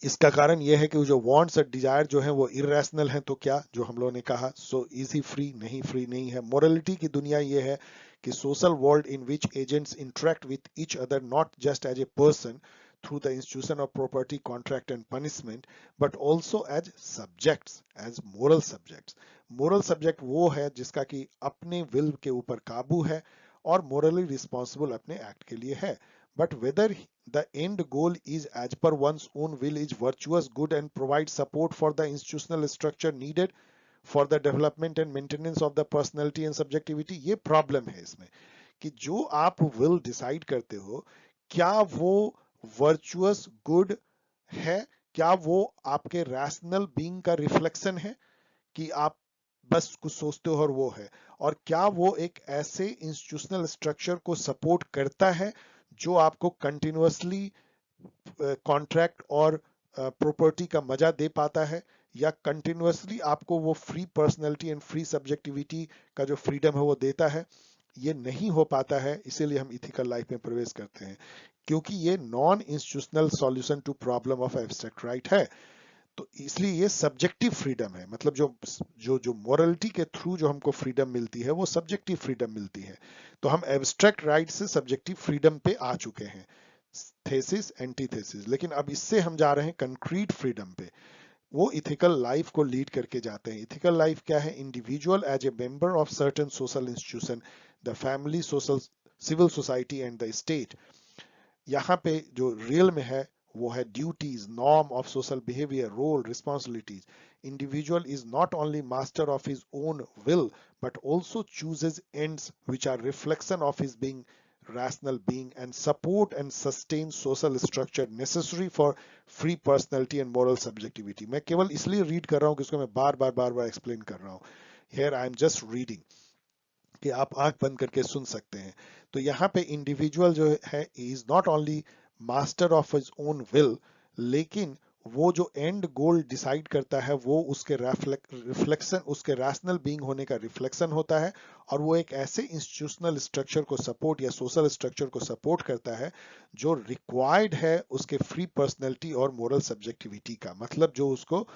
इसका कारण यह है कि जो वांट्स और डिजायर जो है वो इरेशनल है, तो क्या, जो हम लोगों ने कहा, सो इज ही फ्री? नहीं, फ्री नहीं है। मोरलिटी की दुनिया ये है कि social world in which agents interact with each other not just as a person through the institution of property, contract and punishment, but also as subjects, as moral subjects. moral subject वो है जिसका कि अपने will के ऊपर काबू है और morally responsible अपने एक्ट के लिए है। but whether the end goal is as per one's own will is virtuous, good, and provides support for the institutional structure needed for the development and maintenance of the personality and subjectivity. ये problem है इसमें कि जो आप will decide करते हो, क्या वो वर्चुअस गुड है, क्या वो आपके रैशनल बीइंग का रिफ्लेक्शन है कि आप बस कुछ सोचते हो और वो है, और क्या वो एक ऐसे इंस्टीट्यूशनल स्ट्रक्चर को सपोर्ट करता है जो आपको कंटिन्यूअसली कॉन्ट्रैक्ट और प्रॉपर्टी का मजा दे पाता है, या कंटिन्यूअसली आपको वो free personality and free subjectivity का जो फ्रीडम है वो देता है। ये नहीं हो पाता है, इसीलिए हम इथिकल लाइफ में प्रवेश करते हैं, क्योंकि ये non institutional solution to problem of abstract right है। तो इसलिए ये सब्जेक्टिव फ्रीडम है, मतलब जो जो जो मोरलिटी के थ्रू जो हमको फ्रीडम मिलती है वो सब्जेक्टिव फ्रीडम मिलती है। तो हम एब्स्ट्रैक्ट राइट से सब्जेक्टिव फ्रीडम पे आ चुके हैं, थेसिस एंटीथेसिस। लेकिन अब इससे हम जा रहे हैं कंक्रीट फ्रीडम पे, वो इथिकल लाइफ को लीड करके जाते हैं। इथिकल लाइफ क्या है? Individual as a member of certain social institution, the family, social civil society and the state. यहाँ पे जो रियल में है वो है duties, norm of social behaviour, role, responsibilities. Individual is not only master of his own will but also chooses ends which are reflection of his being rational being and support and sustain social structure necessary for free personality and moral subjectivity। मैं केवल इसलिए read कर रहा हूँ कि उसको मैं बार बार explain कर रहा हूँ। Here I am just reading कि आप आंख बंद करके सुन सकते हैं। तो यहाँ पे इंडिविजुअल जो है is not only master of his own will, लेकिन वो जो एंड गोल डिसाइड करता है वो उसके रिफ्लेक्शन, उसके रैशनल बीइंग होने का रिफ्लेक्शन होता है, और वो एक ऐसे इंस्टीट्यूशनल स्ट्रक्चर को सपोर्ट या सोशल स्ट्रक्चर को सपोर्ट करता है जो रिक्वायर्ड है उसके फ्री पर्सनैलिटी और मोरल सब्जेक्टिविटी का, मतलब जो उसको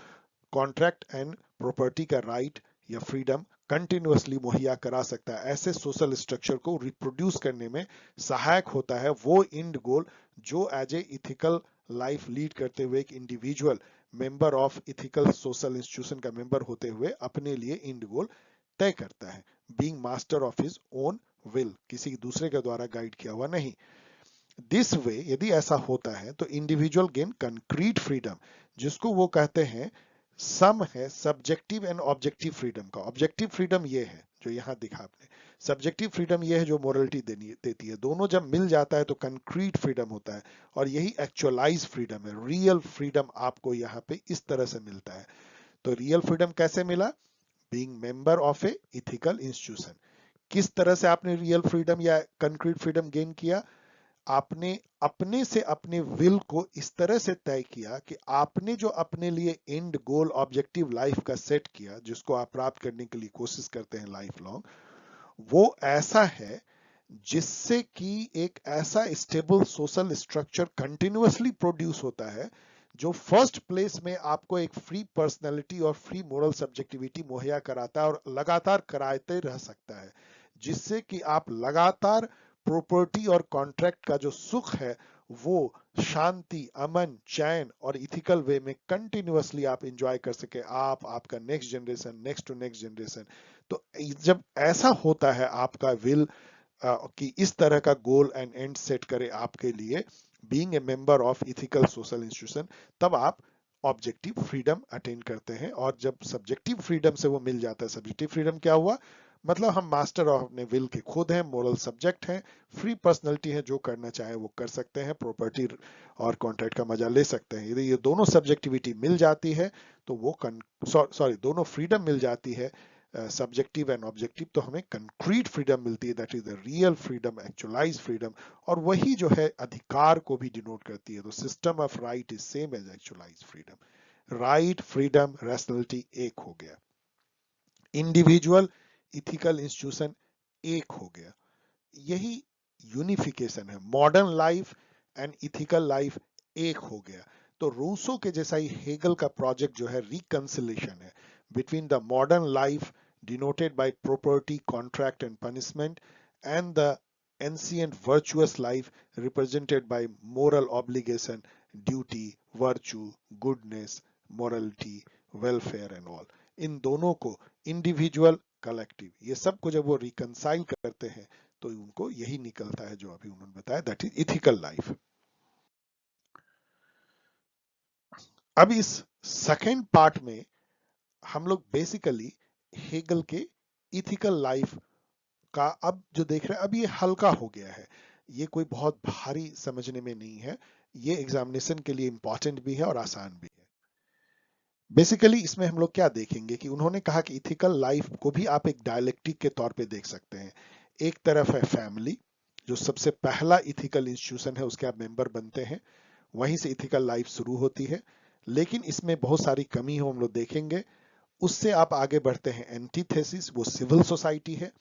कॉन्ट्रैक्ट एंड प्रॉपर्टी का राइट या फ्रीडम कंटिन्यूअसली मुहैया करा सकता है। ऐसे सोशल स्ट्रक्चर को रिप्रोड्यूस करने में सहायक होता है वो इंड गोल जो as a ethical life lead करते हुए एक individual member of ethical social institution का मेंबर होते हुए अपने लिए इंड गोल तय करता है, being master of his own will, किसी दूसरे के द्वारा गाइड किया हुआ नहीं। दिस वे यदि ऐसा होता है तो इंडिविजुअल गेन कंक्रीट फ्रीडम, जिसको वो कहते हैं सम है सब्जेक्टिव एंड ऑब्जेक्टिव फ्रीडम का। ऑब्जेक्टिव फ्रीडम ये है जो यहां दिखा आपने, सब्जेक्टिव फ्रीडम ये है जो मोरलिटी देती है। दोनों जब मिल जाता है तो कंक्रीट फ्रीडम होता है, और यही एक्चुअलाइज फ्रीडम है। रियल फ्रीडम आपको यहाँ पे इस तरह से मिलता है। तो रियल फ्रीडम कैसे मिला? Being member of A ethical institution. किस तरह से आपने रियल फ्रीडम या कंक्रीट फ्रीडम गेन किया? आपने अपने से अपने विल को इस तरह से तय किया कि आपने जो अपने लिए एंड गोल ऑब्जेक्टिव लाइफ का सेट किया, जिसको आप प्राप्त करने के लिए कोशिश करते हैं लाइफ लॉन्ग, वो ऐसा है जिससे कि एक ऐसा stable social structure continuously produce होता है जो फर्स्ट प्लेस में आपको एक फ्री पर्सनैलिटी और फ्री मोरल सब्जेक्टिविटी मुहैया कराता है और लगातार कराते रह सकता है, जिससे कि आप लगातार प्रॉपर्टी और कॉन्ट्रैक्ट का जो सुख है वो शांति, अमन, चैन और इथिकल वे में कंटिन्यूअसली आप एंजॉय कर सके, आप, आपका next generation, next to next generation. तो जब ऐसा होता है आपका विल कि इस तरह का गोल एंड एंड सेट करे आपके लिए, being a member of ethical social institution, तब आप ऑब्जेक्टिव फ्रीडम अटेन करते हैं। और जब सब्जेक्टिव फ्रीडम से वो मिल जाता है, सब्जेक्टिव फ्रीडम क्या हुआ? मतलब हम मास्टर ऑफ अपने विल के खुद हैं, मोरल सब्जेक्ट हैं, फ्री पर्सनैलिटी है, जो करना चाहे वो कर सकते हैं, प्रॉपर्टी और कॉन्ट्रैक्ट का मजा ले सकते हैं। यदि ये दोनों सब्जेक्टिविटी मिल जाती है तो वो दोनों फ्रीडम मिल जाती है, सब्जेक्टिव एंड ऑब्जेक्टिव, तो हमें कंक्रीट फ्रीडम मिलती है, that is the real freedom, actualise freedom. और वही जो है अधिकार को भी डिनोट करती है। तो system of right is same as actualise freedom. Right, freedom, rationality एक हो गया, इंडिविजुअल, इथिकल इंस्टीट्यूशन एक हो गया। यही यूनिफिकेशन है। Modern life and ethical life एक हो गया। तो रूसो के जैसा ही हेगल का प्रोजेक्ट जो है रिकंसिलेशन है between the modern life denoted by property, contract and punishment, and the ancient virtuous life represented by moral obligation, duty, virtue, goodness, morality, welfare and all. इन दोनों को इंडिविजुअल, कलेक्टिव, ये सब को जब वो रिकंसाइल करते हैं तो उनको यही निकलता है जो अभी उन्होंने बताया, दैट इज इथिकल लाइफ। अब इस सेकेंड पार्ट में हम लोग बेसिकली हेगल के इथिकल लाइफ का अब जो देख रहे हैं, अब ये हल्का हो गया है, ये कोई बहुत भारी समझने में नहीं है, ये एग्जामिनेशन के लिए इंपॉर्टेंट भी है और आसान भी है। बेसिकली इसमें हम लोग क्या देखेंगे कि उन्होंने कहा कि इथिकल लाइफ को भी आप एक डायलेक्टिक के तौर पे देख सकते हैं। एक तरफ है फैमिली, जो सबसे पहला इथिकल इंस्टीट्यूशन है, उसके आप मेंबर बनते हैं, वहीं से इथिकल लाइफ शुरू होती है। लेकिन इसमें बहुत सारी कमी हो, हम लोग देखेंगे। उससे आप आगे बढ़ते हैं एंटीथेसिस, वो सिविल सोसाइटी है।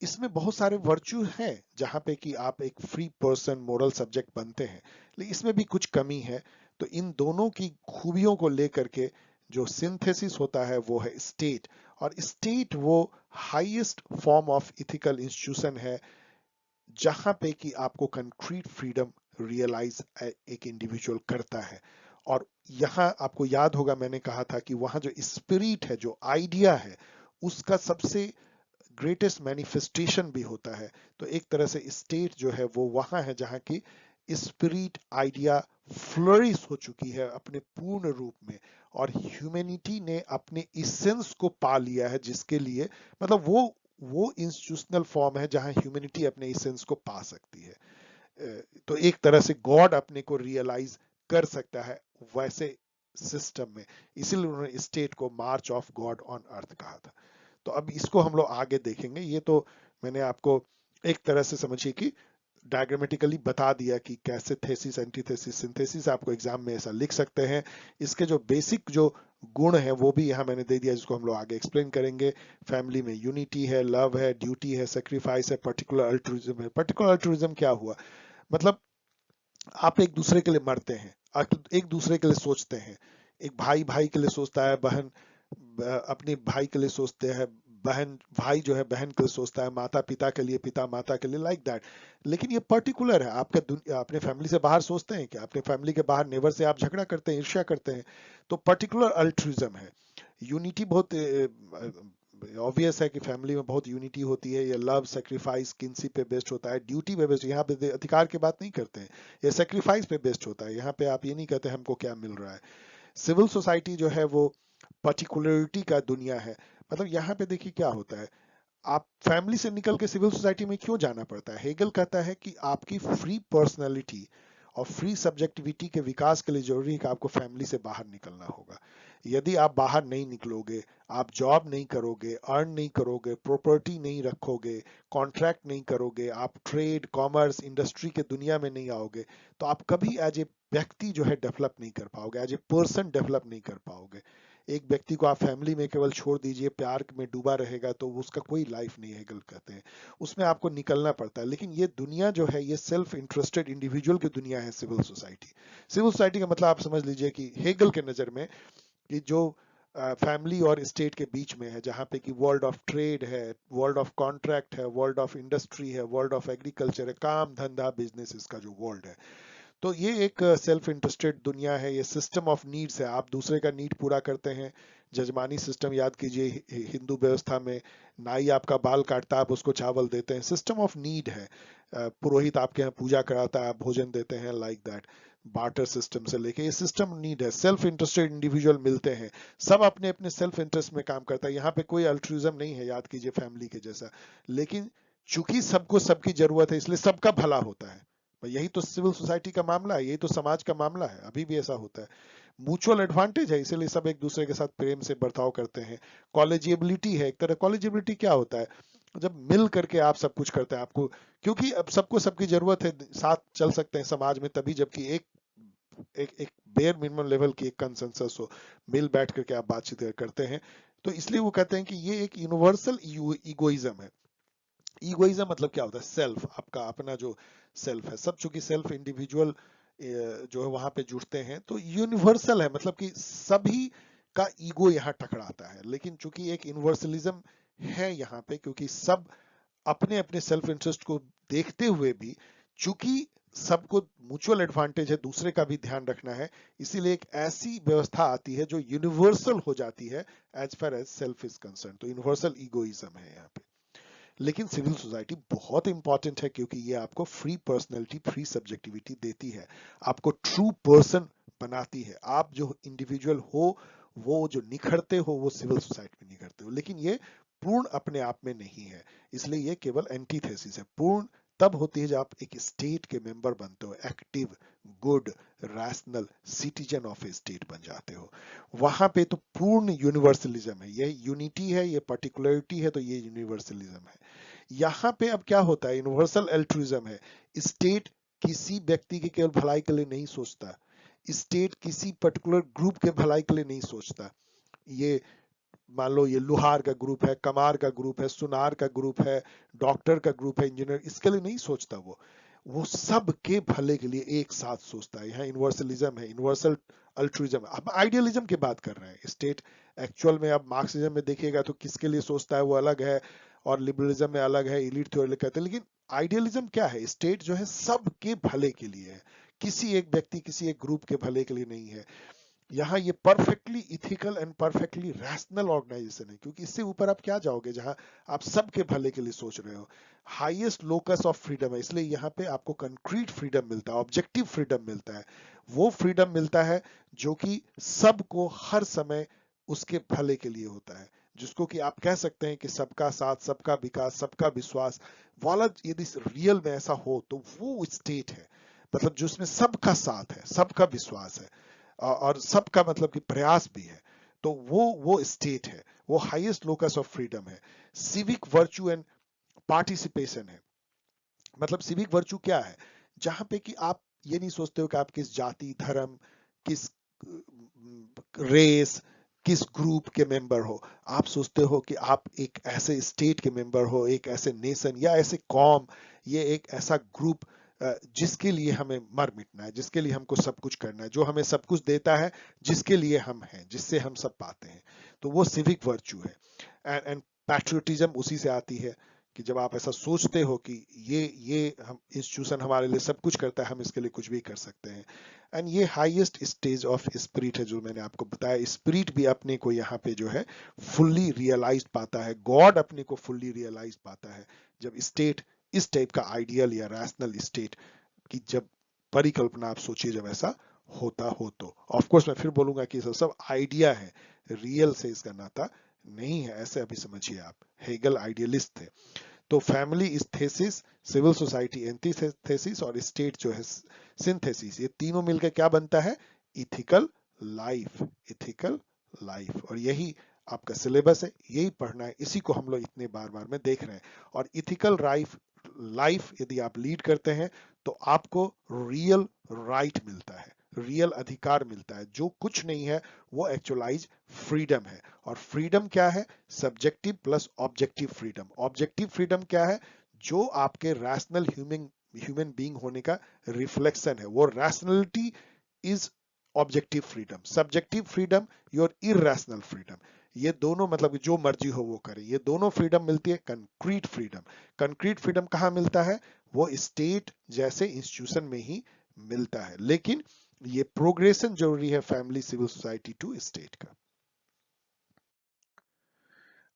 इसमें बहुत सारे वर्च्यू हैं जहां पे कि आप एक फ्री पर्सन, मोरल सब्जेक्ट बनते हैं, लेकिन इसमें भी कुछ कमी है। तो इन दोनों की खूबियों को लेकर के जो सिंथेसिस होता है वो है स्टेट, और स्टेट वो highest form of ethical institution है जहां पे कि आपको कंक्रीट फ्रीडम रियलाइज एक इंडिविजुअल करता है। और यहां आपको याद होगा मैंने कहा था कि वहां जो स्पिरिट है, जो आइडिया है, उसका सबसे ग्रेटेस्ट मैनिफेस्टेशन भी होता है। तो एक तरह से स्टेट जो है वो वहां है जहां की स्पिरिट आइडिया फ्लरिश हो चुकी है अपने पूर्ण रूप में, और ह्यूमैनिटी ने अपने इसेंस को पा लिया है, जिसके लिए मतलब वो इंस्टीट्यूशनल फॉर्म है जहां ह्यूमैनिटी अपने इसेंस को पा सकती है। तो एक तरह से गॉड अपने को रियलाइज कर सकता है वैसे सिस्टम में, इसीलिए उन्होंने स्टेट को मार्च ऑफ गॉड ऑन अर्थ कहा था। तो अब इसको हम लोग आगे देखेंगे। ये तो मैंने आपको एक तरह से समझिए कि डायग्रामेटिकली बता दिया कि कैसे थेसिस, एंटीथेसिस, सिंथेसिस आपको एग्जाम में ऐसा लिख सकते हैं। इसके जो बेसिक जो गुण है वो भी यहाँ मैंने दे दिया, जिसको हम लोग आगे एक्सप्लेन करेंगे। फैमिली में यूनिटी है, लव है, ड्यूटी है, सेक्रीफाइस है, पर्टिकुलर अल्ट्रुइज्म है। पर्टिकुलर अल्ट्रुइज्म क्या हुआ, मतलब आप एक दूसरे के लिए मरते हैं, आप एक दूसरे के लिए सोचते हैं। एक भाई भाई के लिए सोचता है, बहन अपने भाई के लिए सोचते हैं, बहन भाई जो है बहन के लिए सोचता है, माता पिता के लिए, पिता माता के लिए, लाइक दैट। लेकिन ये पर्टिकुलर है, आपके अपने फैमिली से बाहर सोचते हैं कि अपने फैमिली के बाहर नेबर से आप झगड़ा करते हैं, ईर्ष्या करते हैं। तो पर्टिकुलर अल्ट्रुइज्म है। यूनिटी बहुत ऑब्वियस है कि फैमिली में बहुत यूनिटी होती है। ये लव, सेक्रीफाइस किनसी पे बेस्ड होता है, ड्यूटी पे बेस्ड, यहाँ पे अधिकार की बात नहीं करते हैं, ये सेक्रीफाइस पे बेस्ड होता है। यहाँ पे आप ये नहीं कहते हमको क्या मिल रहा है। सिविल सोसाइटी जो है वो पर्टिकुलरिटी का दुनिया है। मतलब यहाँ पे देखिए क्या होता है, आप फैमिली से निकल के सिविल सोसाइटी में क्यों जाना पड़ता है। हेगल कहता है कि आपकी फ्री पर्सनालिटी और फ्री सब्जेक्टिविटी के विकास के लिए जरूरी है कि आपको फैमिली से बाहर निकलना होगा। यदि आप बाहर नहीं निकलोगे, आप जॉब नहीं करोगे, अर्न नहीं करोगे, प्रॉपर्टी नहीं रखोगे, कॉन्ट्रैक्ट नहीं करोगे, आप ट्रेड, कॉमर्स, इंडस्ट्री के दुनिया में नहीं आओगे, तो आप कभी एज ए व्यक्ति जो है डेवलप नहीं कर पाओगे, एज ए पर्सन डेवलप नहीं कर पाओगे। एक व्यक्ति को आप फैमिली में केवल छोड़ दीजिए, प्यार में डूबा रहेगा, तो उसका कोई लाइफ नहीं है, हेगल कहते हैं। उसमें आपको निकलना पड़ता है। लेकिन ये दुनिया जो है, ये सेल्फ इंटरेस्टेड इंडिविजुअल की दुनिया है सिविल सोसाइटी। सिविल सोसाइटी का मतलब आप समझ लीजिए कि हेगल के नजर में कि जो फैमिली और स्टेट के बीच में है, जहाँ पे कि वर्ल्ड ऑफ ट्रेड है, वर्ल्ड ऑफ कॉन्ट्रैक्ट है, वर्ल्ड ऑफ इंडस्ट्री है, वर्ल्ड ऑफ एग्रीकल्चर है, काम धंधा बिजनेस, इसका जो वर्ल्ड है, तो ये एक सेल्फ इंटरेस्टेड दुनिया है। ये सिस्टम ऑफ नीड्स है, आप दूसरे का नीड पूरा करते हैं। जजमानी सिस्टम याद कीजिए, हिंदू व्यवस्था में नाई आपका बाल काटता है, आप उसको चावल देते हैं, सिस्टम ऑफ नीड है। पुरोहित आपके यहाँ पूजा कराता है, आप भोजन देते हैं, लाइक दैट। बार्टर सिस्टम से लेके ये सिस्टम नीड है। सेल्फ इंटरेस्टेड इंडिविजुअल मिलते हैं, सब अपने अपने सेल्फ इंटरेस्ट में काम करता है। यहाँ पे कोई अल्ट्रुइज्म नहीं है, याद कीजिए फैमिली के जैसा। लेकिन चूंकि सबको सबकी जरूरत है, इसलिए सबका भला होता है। यही तो सिविल सोसाइटी का मामला है, यही तो समाज का मामला है, अभी भी ऐसा होता है। म्यूचुअल एडवांटेज है, इसीलिए सब एक दूसरे के साथ प्रेम से बर्ताव करते हैं। कॉलेजिबिलिटी है एक तरह। कॉलेजिबिलिटी क्या होता है, जब मिल करके आप सब कुछ करते हैं, आपको क्योंकि अब सबको सबकी जरूरत है, साथ चल सकते हैं समाज में तभी, जबकि एक एक एक बेयर मिनिमम लेवल की एक कंसेंसस हो, मिल बैठ करके आप बातचीत करते हैं। तो इसलिए वो कहते हैं कि ये एक यूनिवर्सल ईगोइज्म है। ईगोइज्म मतलब क्या होता है, सेल्फ, आपका अपना जो सेल्फ है। सब चूंकि सेल्फ इंडिविजुअल जो है वहां पे जुड़ते हैं, तो यूनिवर्सल है, मतलब कि सभी का ईगो यहाँ टकराता है। लेकिन चूंकि एक यूनिवर्सलिज्म है यहाँ पे, क्योंकि सब अपने अपने सेल्फ इंटरेस्ट को देखते हुए भी, चूंकि सबको म्यूचुअल एडवांटेज है, दूसरे का भी ध्यान रखना है, इसीलिए एक ऐसी व्यवस्था आती है जो यूनिवर्सल हो जाती है as far as self is concern. तो यूनिवर्सल ईगोइज्म है यहाँ पे। लेकिन सिविल सोसाइटी बहुत इंपॉर्टेंट है क्योंकि ये आपको फ्री पर्सनैलिटी, फ्री सब्जेक्टिविटी देती है, आपको ट्रू पर्सन बनाती है। आप जो इंडिविजुअल हो, वो जो निखरते हो, वो सिविल सोसाइटी में निखरते हो, लेकिन ये पूर्ण अपने आप में नहीं है, इसलिए ये केवल एंटीथेसिस है। पूर्ण तब होती है जब आप एक स्टेट के मेंबर बनते हो, active, good, rational citizen of A state बन जाते हो। वहां पे तो पूर्ण यूनिवर्सलिज्म है, ये यूनिटी है, ये पर्टिकुलरिटी है, तो ये यूनिवर्सलिज्म है। यहाँ पे अब क्या होता है, यूनिवर्सल एल्ट्रुइज्म है। स्टेट किसी व्यक्ति की केवल भलाई के लिए नहीं सोचता, स्टेट किसी पर्टिकुलर ग्रुप के भलाई के लिए नहीं सोचता। ये मान लो ये लोहार का ग्रुप है, कमार का ग्रुप है, सुनार का ग्रुप है, डॉक्टर का ग्रुप है, इंजीनियर, इसके लिए नहीं सोचता। वो सबके भले के लिए एक साथ सोचता है। यहाँ यूनिवर्सलिज्म है, यूनिवर्सल अल्ट्रुइज्म। हम आइडियलिज्म की बात कर रहे हैं। स्टेट एक्चुअल में अब मार्क्सिज्म में देखिएगा तो किसके लिए सोचता है वो अलग है, और लिबरलिज्म में अलग है, इलीट थ्योरी कहते हैं। लेकिन आइडियलिज्म क्या है, स्टेट जो है सबके भले के लिए है, किसी एक व्यक्ति, किसी एक ग्रुप के भले के लिए नहीं है। यहाँ ये perfectly ethical and perfectly rational organisation है, क्योंकि इससे ऊपर आप क्या जाओगे जहां आप सबके भले के लिए सोच रहे हो। हाईएस्ट लोकस ऑफ फ्रीडम है, इसलिए यहाँ पे आपको कंक्रीट फ्रीडम मिलता है, ऑब्जेक्टिव फ्रीडम मिलता है। वो फ्रीडम मिलता है जो कि सबको हर समय उसके भले के लिए होता है, जिसको कि आप कह सकते हैं कि सबका साथ, सबका विकास, सबका विश्वास वाला यदि रियल में ऐसा हो तो वो स्टेट है। मतलब जिसमें सबका साथ है, सबका विश्वास है, और सबका मतलब कि प्रयास भी है, तो वो स्टेट है, वो हाईएस्ट लोकस ऑफ फ्रीडम है। सिविक वर्च्यू एंड पार्टिसिपेशन है। मतलब सिविक वर्च्यू क्या है, जहां पे कि आप ये नहीं सोचते हो कि आप किस जाति, धर्म, किस रेस, किस ग्रुप के मेंबर हो। आप सोचते हो कि आप एक ऐसे स्टेट के मेंबर हो, एक ऐसे नेशन या ऐसे कौम, ये एक ऐसा ग्रुप जिसके लिए हमें मर मिटना है, जिसके लिए हमको सब कुछ करना है, जो हमें सब कुछ देता है, जिसके लिए हम हैं, जिससे हम सब पाते हैं। तो वो सिविक वर्च्यू है। एंड पैट्रियोटिज्म उसी से आती है कि जब आप ऐसा सोचते हो कि ये हम इंस्टीट्यूशन हमारे लिए सब कुछ करता है, हम इसके लिए कुछ भी कर सकते हैं। एंड ये हाईएस्ट स्टेज ऑफ स्पिरिट है, जो मैंने आपको बताया। स्पिरिट भी अपने को यहाँ पे जो है फुल्ली रियलाइज पाता है, गॉड अपने को फुल्ली रियलाइज पाता है जब स्टेट इस टाइप का आइडियल या रैशनल स्टेट की जब परिकल्पना आप सोचिए, जब ऐसा होता हो तो। ऑफ कोर्स मैं फिर बोलूंगा कि सब आइडिया है, रियल से इसका नाता नहीं है, ऐसे अभी समझिए आप। हेगल आइडियलिस्ट थे। तो family is thesis, civil society antithesis, और स्टेट जो है सिंथेसिस। ये तीनों मिलकर क्या बनता है, इथिकल लाइफ। इथिकल लाइफ, और यही आपका सिलेबस है, यही पढ़ना है, इसी को हम लोग इतने बार बार में देख रहे हैं। और इथिकल लाइफ यदि आप लीड करते हैं तो आपको रियल राइट मिलता है, रियल अधिकार मिलता है। जो कुछ नहीं है वो एक्चुअलाइज फ्रीडम है। और फ्रीडम क्या है, subjective plus objective freedom. Objective freedom क्या है, जो आपके रैशनल ह्यूमन बीइंग होने का रिफ्लेक्शन है, वो rationality is objective freedom. Subjective freedom your irrational freedom. ये दोनों मतलब कि जो मर्जी हो वो करे, ये दोनों फ्रीडम मिलती है। कंक्रीट फ्रीडम, कंक्रीट फ्रीडम कहाँ मिलता है, वो स्टेट जैसे इंस्टीट्यूशन में ही मिलता है। लेकिन ये प्रोग्रेशन जरूरी है family civil society to state का।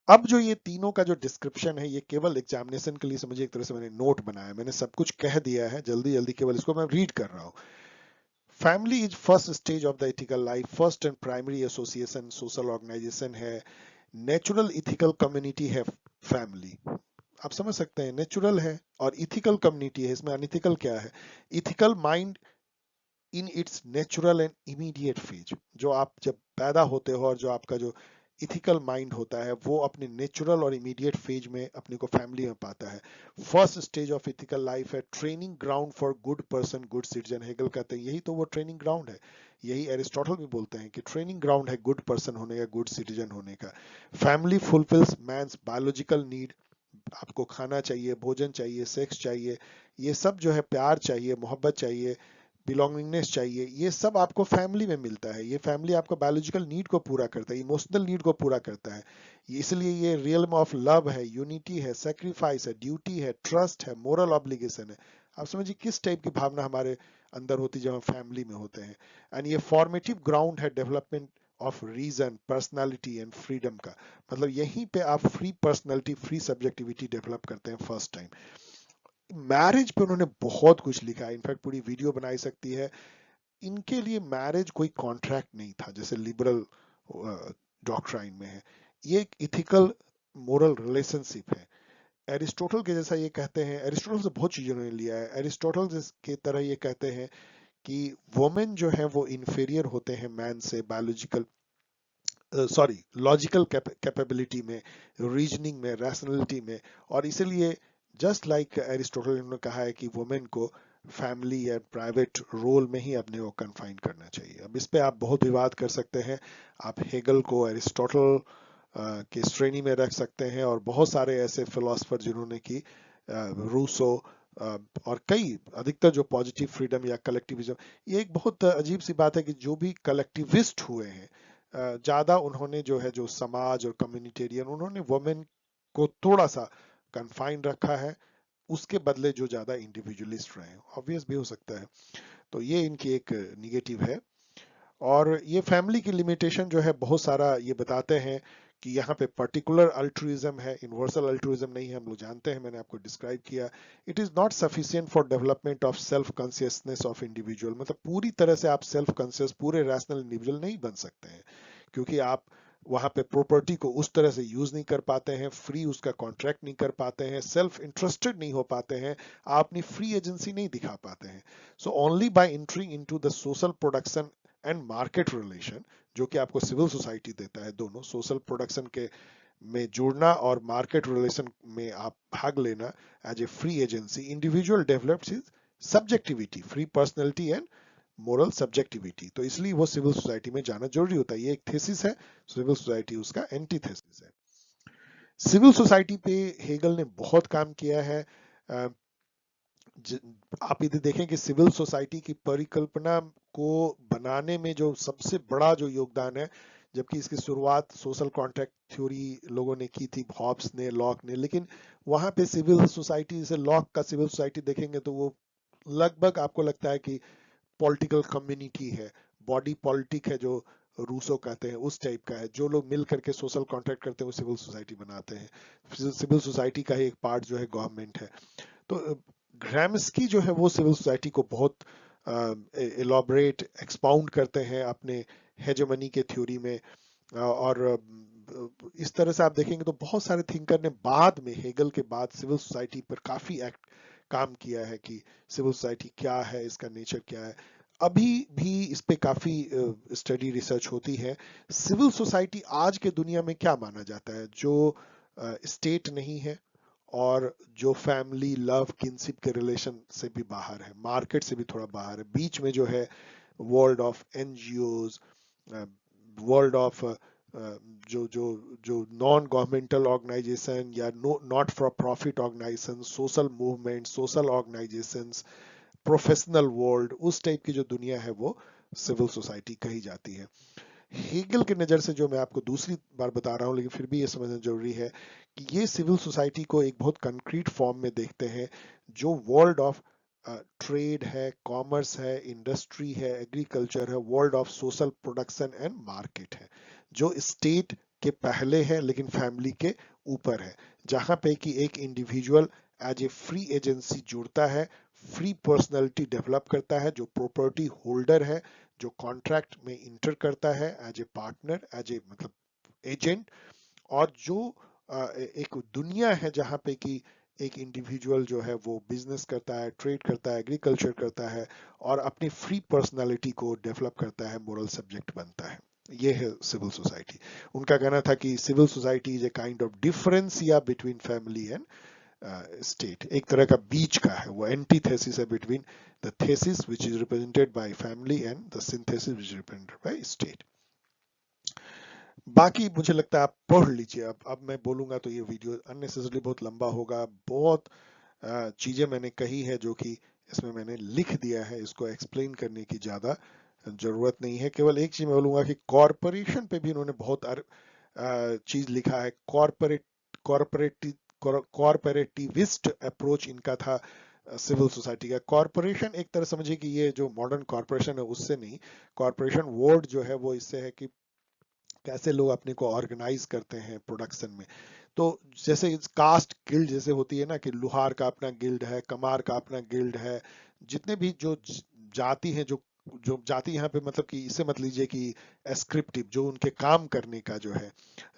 अब जो ये तीनों का जो डिस्क्रिप्शन है, ये केवल एग्जामिनेशन के लिए समझिए, एक तरह से मैंने नोट बनाया, मैंने सब कुछ कह दिया है जल्दी जल्दी, केवल इसको मैं रीड कर रहा हूँ। Family is first stage of the ethical life, first and primary association, social organisation है, नेचुरल इथिकल कम्युनिटी है फैमिली। आप समझ सकते हैं, नेचुरल है और इथिकल कम्युनिटी है, इसमें अनइथिकल क्या है। Ethical mind in its natural and immediate phase, जो आप जब पैदा होते हो और जो आपका जो इथिकल माइंड होता है, वो अपने नेचुरल और इमीडिएट फेज में अपने को फैमिली में पाता है। First stage of ethical life है training ground for good person, good citizen. Hegel कहते हैं यही तो वो ट्रेनिंग ग्राउंड है, यही एरिस्टोटल भी बोलते हैं कि ट्रेनिंग ग्राउंड है गुड पर्सन होने का, गुड सिटीजन होने का। Family fulfils man's biological need, आपको खाना चाहिए, भोजन चाहिए, सेक्स चाहिए, ये सब जो है, प्यार चाहिए, मोहब्बत चाहिए, बिलोंगिंगनेस चाहिए, ये सब आपको फैमिली में मिलता है। ये फैमिली आपको बायोलॉजिकल नीड को पूरा करता है, इमोशनल नीड को पूरा करता है। इसलिए ये रियल्म ऑफ लव है, यूनिटी है, सेक्रीफाइस है, ड्यूटी है, ट्रस्ट है, मोरल ऑब्लिगेशन है। आप समझिए किस टाइप की भावना हमारे अंदर होती है जब हम फैमिली में होते हैं। एंड ये फॉर्मेटिव ग्राउंड है development of reason, personality and freedom का। मतलब यहीं पे आप free personality, free subjectivity develop करते हैं फर्स्ट टाइम। मैरिज पे उन्होंने बहुत कुछ लिखा है, इनफैक्ट पूरी वीडियो बनाई सकती है। इनके लिए मैरिज कोई कॉन्ट्रैक्ट नहीं था जैसे लिबरल डॉक्ट्राइन में है, ये एक इथिकल मोरल रिलेशनशिप है। एरिस्टोटल के जैसा ये कहते हैं, एरिस्टोटल से बहुत चीजों ने लिया है। एरिस्टोटल के तरह ये कहते हैं कि वुमेन जो है वो इंफीरियर होते हैं मैन से बायोलॉजिकल, सॉरी लॉजिकल कैपेबिलिटी में, रीजनिंग में, रैशनलिटी में। और इसीलिए जस्ट लाइक एरिस्टोटल ने कहा है कि वुमेन को फैमिली या प्राइवेट रोल में ही अपने को कन्फाइन करना चाहिए। अब इस पे आप बहुत विवाद कर सकते हैं, आप हेगल को एरिस्टोटल के श्रेणी में रख सकते हैं, और बहुत सारे ऐसे फिलोसफर जिन्होंने कि रूसो और कई अधिकतर जो पॉजिटिव फ्रीडम या कलेक्टिविज्म, ये एक बहुत अजीब सी बात है कि जो भी कलेक्टिविस्ट हुए हैं ज्यादा उन्होंने जो है जो समाज और कम्युनिटेरियन, उन्होंने वुमेन को थोड़ा सा कन्फाइन रखा है, उसके बदले जो ज्यादा इंडिविजुअलिस्ट रहे। ऑब्वियस भी हो सकता है। तो ये इनकी एक निगेटिव है। और ये फैमिली की लिमिटेशन जो है बहुत सारा ये बताते हैं कि यहाँ पे पर्टिकुलर अल्ट्रुइज्म है, यूनिवर्सल अल्ट्रुइज्म नहीं है, हम लोग जानते हैं, मैंने आपको डिस्क्राइब किया। It is not sufficient for development of self consciousness of individual. मतलब पूरी तरह से आप सेल्फ कॉन्शियस, पूरे रैशनल इंडिविजुअल नहीं बन सकते हैं, क्योंकि आप वहां पे प्रॉपर्टी को उस तरह से यूज नहीं कर पाते हैं, फ्री उसका कॉन्ट्रैक्ट नहीं कर पाते हैं, सेल्फ इंटरेस्टेड नहीं हो पाते हैं, आप अपनी फ्री एजेंसी नहीं दिखा पाते हैं। So only by entering into the social production and market relation, जो कि आपको सिविल सोसाइटी देता है, दोनों सोशल प्रोडक्शन के में जुड़ना और मार्केट रिलेशन में आप भाग लेना as a free agency, individual develops his subjectivity, free personality and moral subjectivity. तो इसलिए वो सिविल सोसाइटी में जाना जरूरी होता है। ये एक थेसिस है, सिविल सोसाइटी उसका एंटीथेसिस है। सिविल सोसाइटी पे हेगल ने बहुत काम किया है। आप यदि देखें कि सिविल सोसाइटी की परिकल्पना को बनाने में जो सबसे बड़ा जो योगदान है, जबकि इसकी शुरुआत सोशल कॉन्ट्रैक्ट थ्योरी लोगों ने की थी, हॉब्स ने, लॉक ने, लेकिन वहां पे सिविल सोसाइटी से लॉक का सिविल सोसाइटी देखेंगे तो वो लगभग आपको लगता है कि पॉलिटिकल कम्युनिटी है, बॉडी पॉलिटिक है जो रूसो कहते हैं, उस टाइप का है। जो लोग मिल करके सोशल कॉन्ट्रैक्ट करते हैं वो सिविल सोसाइटी बनाते हैं। सिविल सोसाइटी का ही एक पार्ट जो है गवर्नमेंट है। तो ग्राम्स्की जो है वो सिविल सोसाइटी को बहुत एलॉबरेट एक्सपाउंड करते हैं अपने हेजेमनी के थ्योरी में। और इस तरह से आप देखेंगे तो बहुत सारे थिंकर ने बाद में, हेगल के बाद, सिविल सोसाइटी पर काफी काम किया है कि सिविल सोसाइटी क्या है, इसका नेचर क्या है। अभी भी इस पे काफी स्टडी रिसर्च होती है। सिविल सोसाइटी आज के दुनिया में क्या माना जाता है, जो स्टेट नहीं है और जो फैमिली लव किनशिप के रिलेशन से भी बाहर है, मार्केट से भी थोड़ा बाहर है, बीच में जो है world of NGOs, world of जो जो जो नॉन गवर्नमेंटल ऑर्गेनाइजेशन या not for profit organisation, social movement, social organisations, professional world, उस टाइप की जो दुनिया है वो सिविल सोसाइटी कही जाती है। हेगल के नजर से जो मैं आपको दूसरी बार बता रहा हूं, लेकिन फिर भी ये समझना जरूरी है कि ये सिविल सोसाइटी को एक बहुत कंक्रीट फॉर्म में देखते हैं, जो वर्ल्ड ऑफ ट्रेड है, कॉमर्स है, इंडस्ट्री है, एग्रीकल्चर है, world of social production and market है, जो स्टेट के पहले है लेकिन फैमिली के ऊपर है, जहां पे कि एक individual as a free agency जुड़ता है, फ्री पर्सनैलिटी डेवलप करता है, जो प्रॉपर्टी होल्डर है, जो कॉन्ट्रैक्ट में इंटर करता है as a partner, as a मतलब एजेंट, और जो एक दुनिया है जहां पे कि एक इंडिविजुअल जो है वो बिजनेस करता है, ट्रेड करता है, एग्रीकल्चर करता है, और अपनी फ्री पर्सनालिटी को डेवलप करता है, मोरल सब्जेक्ट बनता है। ये है सिविल सोसाइटी। उनका कहना था कि civil society is a kind of difference या बिटवीन फैमिली एंड स्टेट, एक तरह का बीच का है, वो एंटीथेसिस है between the thesis which is represented by family and the synthesis which is represented by state. बाकी मुझे लगता है आप पढ़ लीजिए। अब मैं बोलूंगा तो ये वीडियो अननेसेसरली बहुत लंबा होगा। बहुत चीजें मैंने कही है जो कि इसमें मैंने लिख दिया है, इसको एक्सप्लेन करने की ज्यादा जरूरत नहीं है। केवल एक चीज मैं बोलूंगा कि कॉरपोरेशन पे भी इन्होंने बहुत चीज लिखा है। कॉरपोरेट कॉरपोरेटिविस्ट अप्रोच इनका था सिविल सोसाइटी का। कॉरपोरेशन एक तरह समझिए कि ये जो मॉडर्न कॉरपोरेशन है उससे नहीं, कॉरपोरेशन वर्ड जो है वो इससे है कि कैसे लोग अपने को ऑर्गेनाइज करते हैं प्रोडक्शन में। तो जैसे कास्ट गिल्ड जैसे होती है ना, कि लुहार का अपना गिल्ड है, कमार का अपना गिल्ड है, जितने भी जो जाति हैं, जो जो जाति यहाँ पे मतलब कि इसे मत लीजिए कि एस्क्रिप्टिव, जो उनके काम करने का जो है,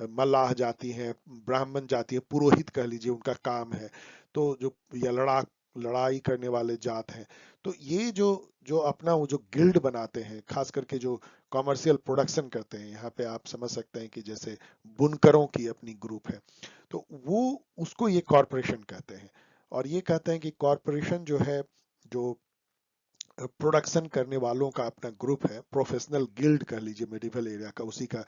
मल्लाह जाति है, ब्राह्मण जाति है, पुरोहित कह लीजिए उनका काम है, तो जो या लड़ाई करने वाले जात हैं, तो ये जो जो अपना वो जो गिल्ड बनाते हैं, खास करके जो कॉमर्शियल प्रोडक्शन करते हैं, यहाँ पे आप समझ सकते हैं कि जैसे बुनकरों की अपनी ग्रुप है, तो वो उसको ये कॉरपोरेशन कहते हैं। और ये कहते हैं कि कॉरपोरेशन जो है, जो प्रोडक्शन करने वालों का अपना ग्रुप है, प्रोफेशनल गिल्ड कह लीजिए मेडिवल एरिया का, उसी का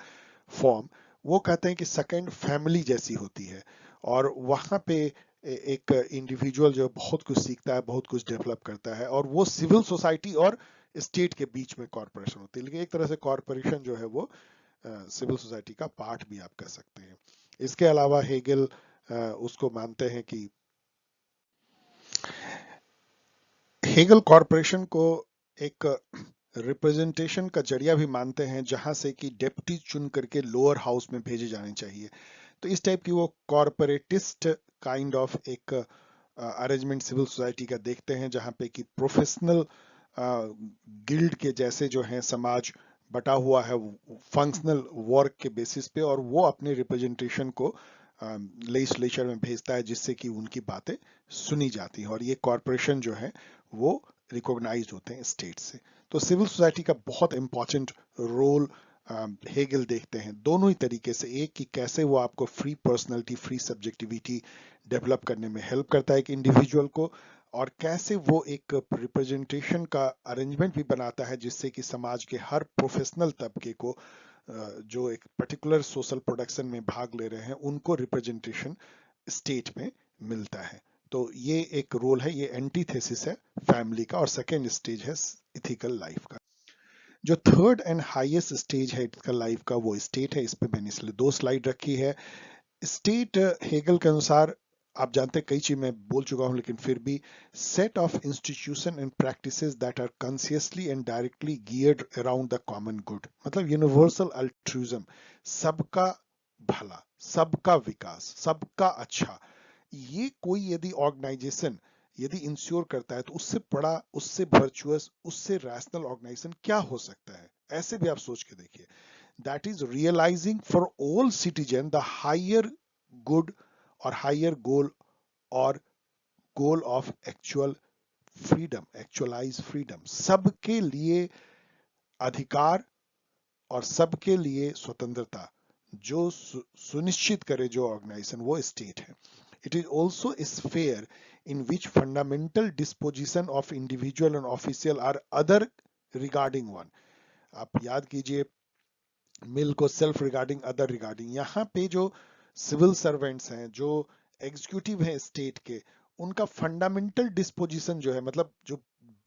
फॉर्म, वो कहते हैं कि सेकंड फैमिली जैसी होती है। और वहां पे एक इंडिविजुअल जो बहुत कुछ सीखता है, बहुत कुछ डेवलप करता है, और वो सिविल सोसाइटी और स्टेट के बीच में कॉरपोरेशन होती है। लेकिन एक तरह से कॉरपोरेशन जो है वो सिविल सोसाइटी का पार्ट भी आप कह सकते हैं। इसके अलावा हेगल उसको मानते हैं कि हेगल कॉरपोरेशन को एक रिप्रेजेंटेशन का जरिया भी मानते हैं, जहां से कि डेप्यूटी चुन करके लोअर हाउस में भेजे जाने चाहिए। तो इस टाइप की वो कॉरपोरेटिस्ट काइंड ऑफ एक अरेंजमेंट सिविल सोसाइटी का देखते हैं, जहां पे कि प्रोफेशनल गिल्ड के जैसे जो है समाज बटा हुआ है फंक्शनल वर्क के बेसिस पे, और वो अपने रिप्रेजेंटेशन को लेजिस्लेचर में भेजता है, जिससे कि उनकी बातें सुनी जाती हैं, और ये कॉरपोरेशन जो है वो रिकॉग्नाइज होते हैं स्टेट से। तो सिविल सोसाइटी का बहुत इंपॉर्टेंट रोल हेगल देखते हैं दोनों ही तरीके से। एक कि कैसे वो आपको free personality, free subjectivity develop करने में हेल्प करता है एक इंडिविजुअल को, और कैसे वो एक रिप्रेजेंटेशन का अरेंजमेंट भी बनाता है, जिससे कि समाज के हर प्रोफेशनल तबके को जो एक पर्टिकुलर सोशल प्रोडक्शन में भाग ले रहे हैं, उनको रिप्रेजेंटेशन स्टेट में मिलता है। तो ये एक रोल है, ये एंटीथेसिस है फैमिली का, और सेकेंड स्टेज है इथिकल लाइफ का। जो थर्ड एंड हाईएस्ट स्टेज है इथिकल लाइफ का, वो स्टेट है। इस पे मैंने इसलिए 2 स्लाइड रखी है। स्टेट हेगल के अनुसार, आप जानते हैं कई चीज मैं बोल चुका हूं, लेकिन फिर भी, set of institution and practices that are consciously and directly geared around the common good, मतलब यूनिवर्सल अल्ट्रुइज्म, सबका भला, सबका विकास, सबका अच्छा। ये कोई यदि ऑर्गेनाइजेशन यदि इंश्योर करता है, तो उससे बड़ा, उससे वर्चुअस, उससे रैशनल ऑर्गेनाइजेशन क्या हो सकता है। ऐसे भी आप सोच के देखिए, that is realizing for all citizen the higher good or higher goal, or goal of actual freedom, actualize freedom, सबके लिए अधिकार और सबके लिए स्वतंत्रता जो सुनिश्चित करे जो ऑर्गेनाइजेशन, वो स्टेट है। It is also sphere in which fundamental disposition of individual and official are other regarding one. आप याद कीजिए मिल को सेल्फ रिगार्डिंग, अदर रिगार्डिंग, यहाँ पे जो सिविल सर्वेंट्स हैं, जो एग्जीक्यूटिव हैं स्टेट के, उनका फंडामेंटल डिस्पोजिशन जो है, मतलब जो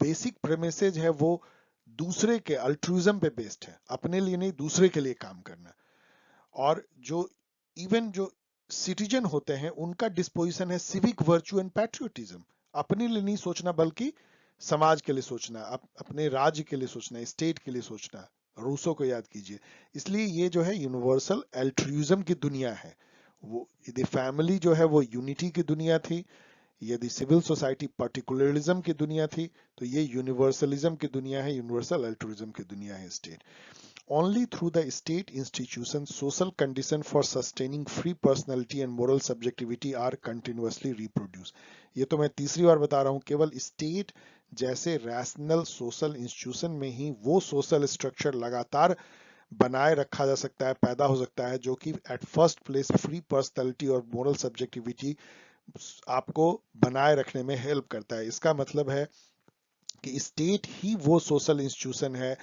बेसिक प्रेमिसेज है, वो दूसरे के अल्ट्रुइज्म पे बेस्ड है, अपने लिए नहीं दूसरे के लिए काम करना। और जो इवन जो सिटीजन होते हैं, उनका डिस्पोजिशन है सिविक वर्च्यू एंड पैट्रियोटिज्म, अपने लिए नहीं सोचना बल्कि समाज के लिए सोचना, अपने राज्य के लिए सोचना, स्टेट के लिए सोचना। रूसो को याद कीजिए। इसलिए ये जो है यूनिवर्सल एल्ट्रुइज्म की दुनिया है। वो यदि फैमिली जो है वो यूनिटी की दुनिया थी, यदि सिविल सोसाइटी पर्टिकुलरिज्म की दुनिया थी, तो ये यूनिवर्सलिज्म की दुनिया है, यूनिवर्सल अल्ट्रुइज्म की दुनिया है state. Only through the state institutions, social conditions for sustaining free personality and moral subjectivity are continuously reproduced. ये तो मैं तीसरी बार बता रहा हूँ, केवल स्टेट जैसे रैशनल सोशल इंस्टीट्यूशन में ही वो सोशल स्ट्रक्चर लगातार बनाए रखा जा सकता है, पैदा हो सकता है, जो कि at first place free personality और मोरल सब्जेक्टिविटी आपको बनाए रखने में हेल्प करता है। इसका मतलब है कि स्टेट ही वो सोशल इंस्टीट्यूशन है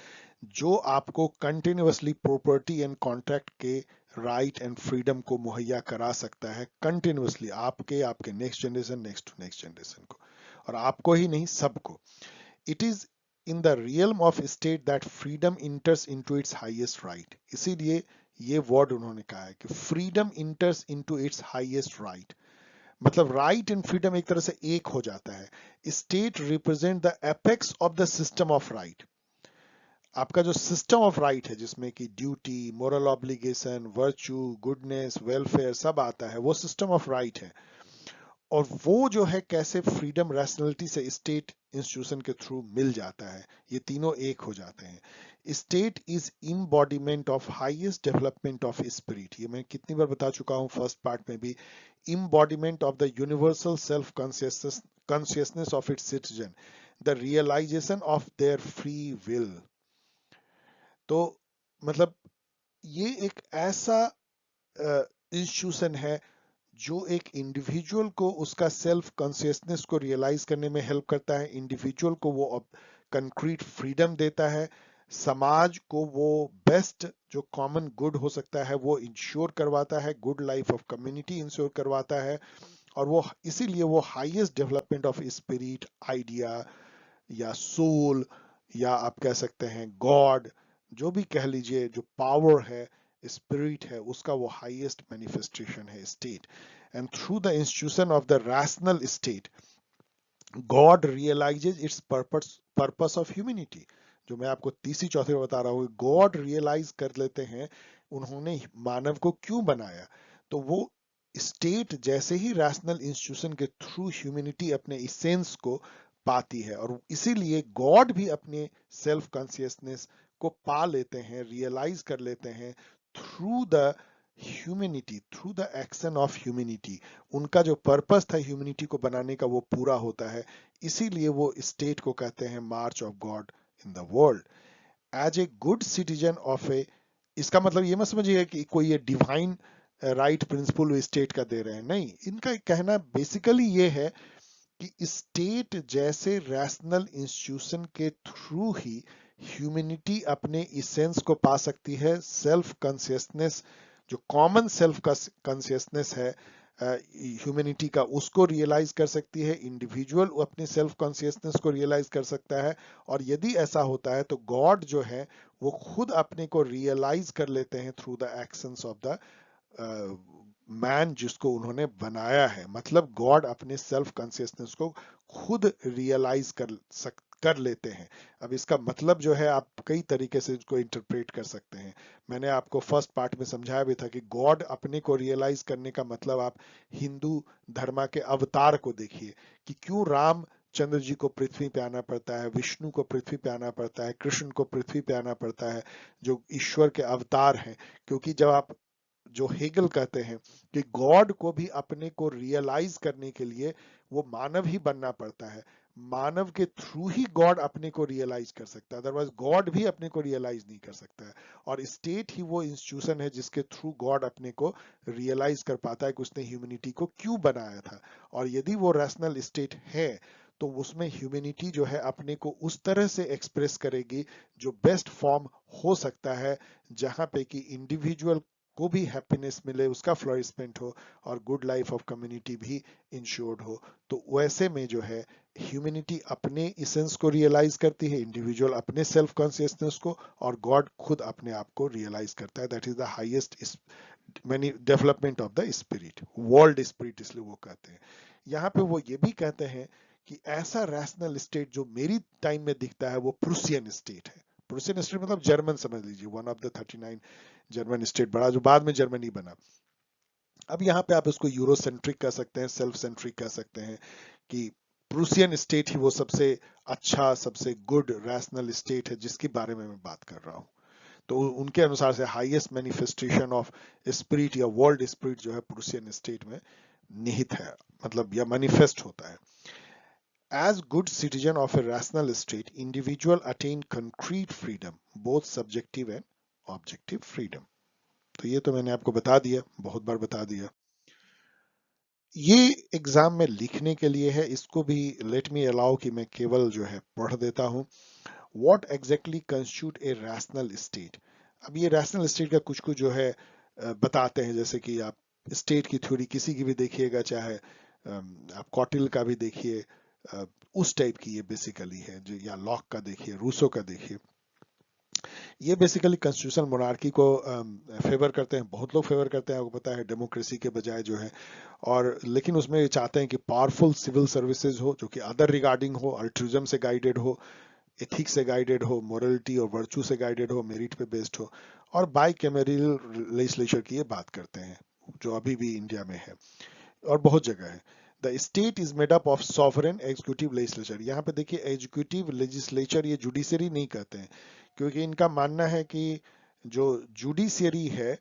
जो आपको कंटिन्यूअसली प्रॉपर्टी एंड कॉन्ट्रैक्ट के राइट एंड फ्रीडम को मुहैया करा सकता है, कंटिन्यूअसली आपके आपके next generation, next to next generation को, और आपको ही नहीं सबको। It is in the realm of state that freedom enters into its highest right. इसीलिए ये वर्ड उन्होंने कहा है कि freedom enters into its highest right, मतलब राइट एंड फ्रीडम एक तरह से एक हो जाता है। State represent the apex of the system of right. आपका जो सिस्टम ऑफ राइट है जिसमें कि duty, moral obligation, virtue, goodness, welfare सब आता है, वो सिस्टम ऑफ राइट है। और वो जो है कैसे फ्रीडम रैशनैलिटी से स्टेट इंस्टीट्यूशन के थ्रू मिल जाता है, ये तीनों एक हो जाते हैं। State is embodiment of highest development of spirit, ये मैं कितनी बार बता चुका हूं फर्स्ट पार्ट में भी। Embodiment of the universal self consciousness of its citizen, the realisation of their free will. तो मतलब ये एक ऐसा इंस्टीट्यूशन है जो एक इंडिविजुअल को उसका सेल्फ कॉन्शियसनेस को रियलाइज करने में हेल्प करता है, इंडिविजुअल को वो कंक्रीट फ्रीडम देता है, समाज को वो बेस्ट जो कॉमन गुड हो सकता है वो इंश्योर करवाता है, good life of community ensure करवाता है। और वो इसीलिए वो highest development of spirit, idea या सोल, या आप कह सकते हैं गॉड, जो भी कह लीजिए, जो पावर है, स्पिरिट है, उसका वो हाईएस्ट मैनिफेस्टेशन है state. And through the institution of the rational state, God realises its purpose of humanity. जो मैं आपको तीसरी चौथी में बता रहा हूँ, गॉड रियलाइज कर लेते हैं उन्होंने मानव को क्यों बनाया। तो वो स्टेट जैसे ही रैशनल इंस्टीट्यूशन के थ्रू ह्यूमैनिटी अपने इसेंस को पाती है, और इसीलिए गॉड भी अपने सेल्फ कॉन्शियसनेस को पा लेते हैं, रियलाइज कर लेते हैं through the humanity, through the action of humanity. उनका जो पर्पस था ह्यूमैनिटी को बनाने का वो पूरा होता है। इसीलिए वो स्टेट को कहते हैं march of God in the world. As a good citizen of a, इसका मतलब ये मत समझिए कि कोई ये डिवाइन राइट प्रिंसिपल स्टेट का दे रहे हैं, नहीं। इनका कहना बेसिकली ये है कि स्टेट जैसे रैशनल इंस्टीट्यूशन के थ्रू ही ह्यूमैनिटी अपने इसेंस को पा सकती है, सेल्फ कॉन्शियसनेस, जो कॉमन सेल्फ कॉन्शियसनेस है ह्यूमैनिटी का, उसको रियलाइज कर सकती है, इंडिविजुअल अपनी सेल्फ कॉन्शियसनेस को रियलाइज कर सकता है। और यदि ऐसा होता है तो गॉड जो है वो खुद अपने को रियलाइज कर लेते हैं through the actions of the man जिसको उन्होंने बनाया है। मतलब गॉड अपने सेल्फ कॉन्शियसनेस को खुद रियलाइज कर लेते हैं। अब इसका मतलब जो है आप कई तरीके से इसको इंटरप्रेट कर सकते हैं। मैंने आपको फर्स्ट पार्ट में समझाया भी था कि गॉड अपने को रियलाइज करने का मतलब आप हिंदू धर्म के अवतार को देखिए कि क्यों राम चंद्र जी को पृथ्वी पे आना पड़ता है, विष्णु को पृथ्वी पे आना पड़ता है, कृष्ण को पृथ्वी पे आना पड़ता है, जो ईश्वर के अवतार हैं। क्योंकि जब आप, जो हेगल कहते हैं कि गॉड को भी अपने को रियलाइज करने के लिए वो मानव ही बनना पड़ता है, मानव के थ्रू ही गॉड अपने को रियलाइज कर सकता है, अदरवाइज गॉड भी अपने को रियलाइज नहीं कर सकता है। और स्टेट ही वो इंस्टीट्यूशन है जिसके थ्रू गॉड अपने को रियलाइज कर पाता है कि उसने ह्यूमैनिटी को क्यों बनाया था। और यदि वो रैशनल स्टेट है तो उसमें ह्यूमैनिटी जो है अपने को उस तरह से एक्सप्रेस करेगी जो बेस्ट फॉर्म हो सकता है, जहां पे कि इंडिविजुअल को भी हैप्पीनेस मिले, उसका फ्लोरिशमेंट हो, और गुड लाइफ ऑफ कम्युनिटी भी इंश्योर्ड हो। तो वैसे में जो है ह्यूमैनिटी अपने इसेंस को रियलाइज करती है, इंडिविजुअल अपने सेल्फ कॉन्शियसनेस को, और गॉड खुद अपने आप को रियलाइज करता है। That is the highest many development of the spirit, world spirit इसलिए वो कहते हैं। यहाँ पे वो ये भी कहते हैं कि ऐसा रैशनल स्टेट जो मेरी टाइम में दिखता है वो प्रूसियन स्टेट है। प्रूसियन स्टेट मतलब जर्मन समझ लीजिए, one of the 39 German state बड़ा, जो बाद में जर्मनी बना। अब यहाँ पे आप इसको यूरोसेंट्रिक कह सकते हैं, सेल्फ सेंट्रिक कह सकते हैं, कि प्रूसियन स्टेट ही वो सबसे अच्छा, सबसे गुड रैशनल स्टेट है जिसके बारे में मैं बात कर रहा हूँ। तो उनके अनुसार से हाईएस्ट मैनिफेस्टेशन ऑफ स्पिरिट या वर्ल्ड स्पिरिट जो है प्रूसियन स्टेट में निहित है, मतलब या मैनिफेस्ट होता है। As good citizen of a rational state, individual attain concrete freedom, both subjective and objective freedom. तो ये तो मैंने आपको बता दिया, बहुत बार बता दिया। ये एग्जाम में लिखने के लिए है, इसको भी लेट मी अलाउ कि मैं केवल जो है पढ़ देता हूं। What exactly constitute a rational state? अब ये रैशनल स्टेट का कुछ कुछ जो है बताते हैं, जैसे कि आप स्टेट की थ्योरी किसी की भी देखिएगा, चाहे आप कॉटिल का भी देखिए, उस टाइप की ये बेसिकली है जो, या लॉक का देखिए, रूसो का देखिए। ये बेसिकली कॉन्स्टिट्यूशनल मोनार्की को फेवर करते हैं, बहुत लोग फेवर करते हैं, आपको पता है, डेमोक्रेसी के बजाय जो है। और लेकिन उसमें ये चाहते हैं कि पावरफुल सिविल सर्विसेज हो जो कि अदर रिगार्डिंग हो, अल्ट्रुइज्म से गाइडेड हो, एथिक्स से गाइडेड हो, मोरलिटी और वर्चू से गाइडेड हो, मेरिट पे बेस्ड हो, और बाई कैमरल लेजिस्लेचर की ये बात करते हैं जो अभी भी इंडिया में है और बहुत जगह है। The state is made up of sovereign executive legislature. यहाँ पे देखिए एग्जीक्यूटिव लेजिस्लेचर ये जुडिशरी नहीं कहते हैं, क्योंकि इनका मानना है कि जो जुडिशरी है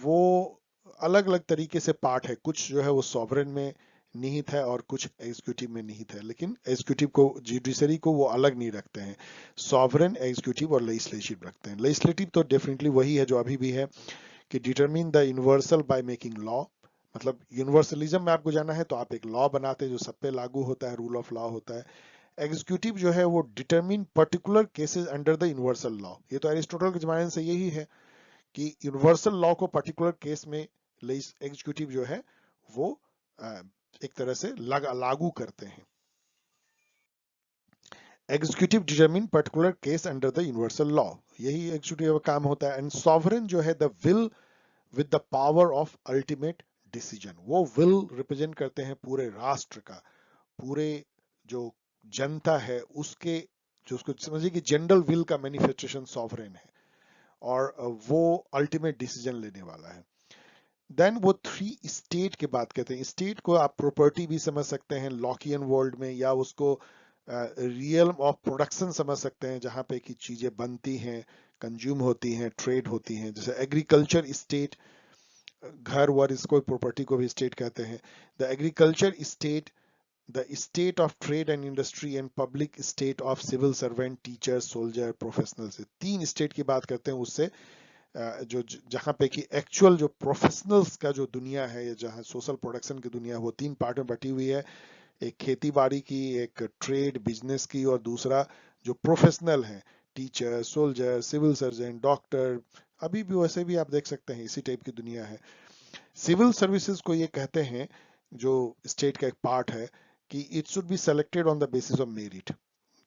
वो अलग अलग तरीके से पार्ट है, कुछ जो है वो सॉवरेन में निहित है और कुछ एग्जीक्यूटिव में निहित है, लेकिन एग्जीक्यूटिव को, जुडिशरी को वो अलग नहीं रखते हैं। सॉवरेन, एग्जीक्यूटिव और लेजिस्लेटिव रखते हैं। लेजिस्लेटिव तो डेफिनेटली वही है जो अभी भी है कि determine the universal by making law. मतलब यूनिवर्सलिज्म में आपको जाना है तो आप एक लॉ बनाते हैं जो सब पे लागू होता है, रूल ऑफ लॉ होता है। एग्जीक्यूटिव जो है वो determine particular cases under the universal law. ये तो एरिस्टोटल के जमाने से यही है कि यूनिवर्सल लॉ को पर्टिकुलर केस में एग्जीक्यूटिव जो है वो एक तरह से लागू करते हैं। Executive determine particular case under the universal law, यही एग्जीक्यूटिव का काम होता है। एंड सॉवरेन जो है the will with the power of ultimate decision, वो विल रिप्रेजेंट करते हैं पूरे राष्ट्र का, पूरे जो जनता है उसके, जो उसको समझिए कि जनरल विल का मैनिफेस्टेशन सॉवरेन है, और वो अल्टीमेट डिसीजन लेने वाला है। देन वो थ्री स्टेट की बात करते हैं। स्टेट को आप प्रॉपर्टी भी समझ सकते हैं लॉकियन वर्ल्ड में, या उसको रियल ऑफ प्रोडक्शन समझ सकते हैं, जहां पे की चीजें बनती हैं, कंज्यूम होती हैं, ट्रेड होती हैं। जैसे एग्रीकल्चर स्टेट, घर वर, इसको प्रॉपर्टी को भी स्टेट कहते हैं। The agriculture state, the state of trade and industry and public state of civil servant, teacher, soldier, professional, से तीन स्टेट की बात करते हैं। उससे जो जहां पे कि एक्चुअल जो प्रोफेशनल्स का जो दुनिया है, या जहां सोशल प्रोडक्शन की दुनिया है, वो तीन पार्ट में बटी हुई है। एक खेती बाड़ी की, एक ट्रेड बिजनेस की, और दूसरा जो प्रोफेशनल है, teacher, soldier, civil surgeon, doctor. अभी भी वैसे भी आप देख सकते हैं इसी टाइप की दुनिया है। सिविल सर्विसेज को ये कहते हैं, जो स्टेट का एक पार्ट है, कि it should be selected on the basis of merit,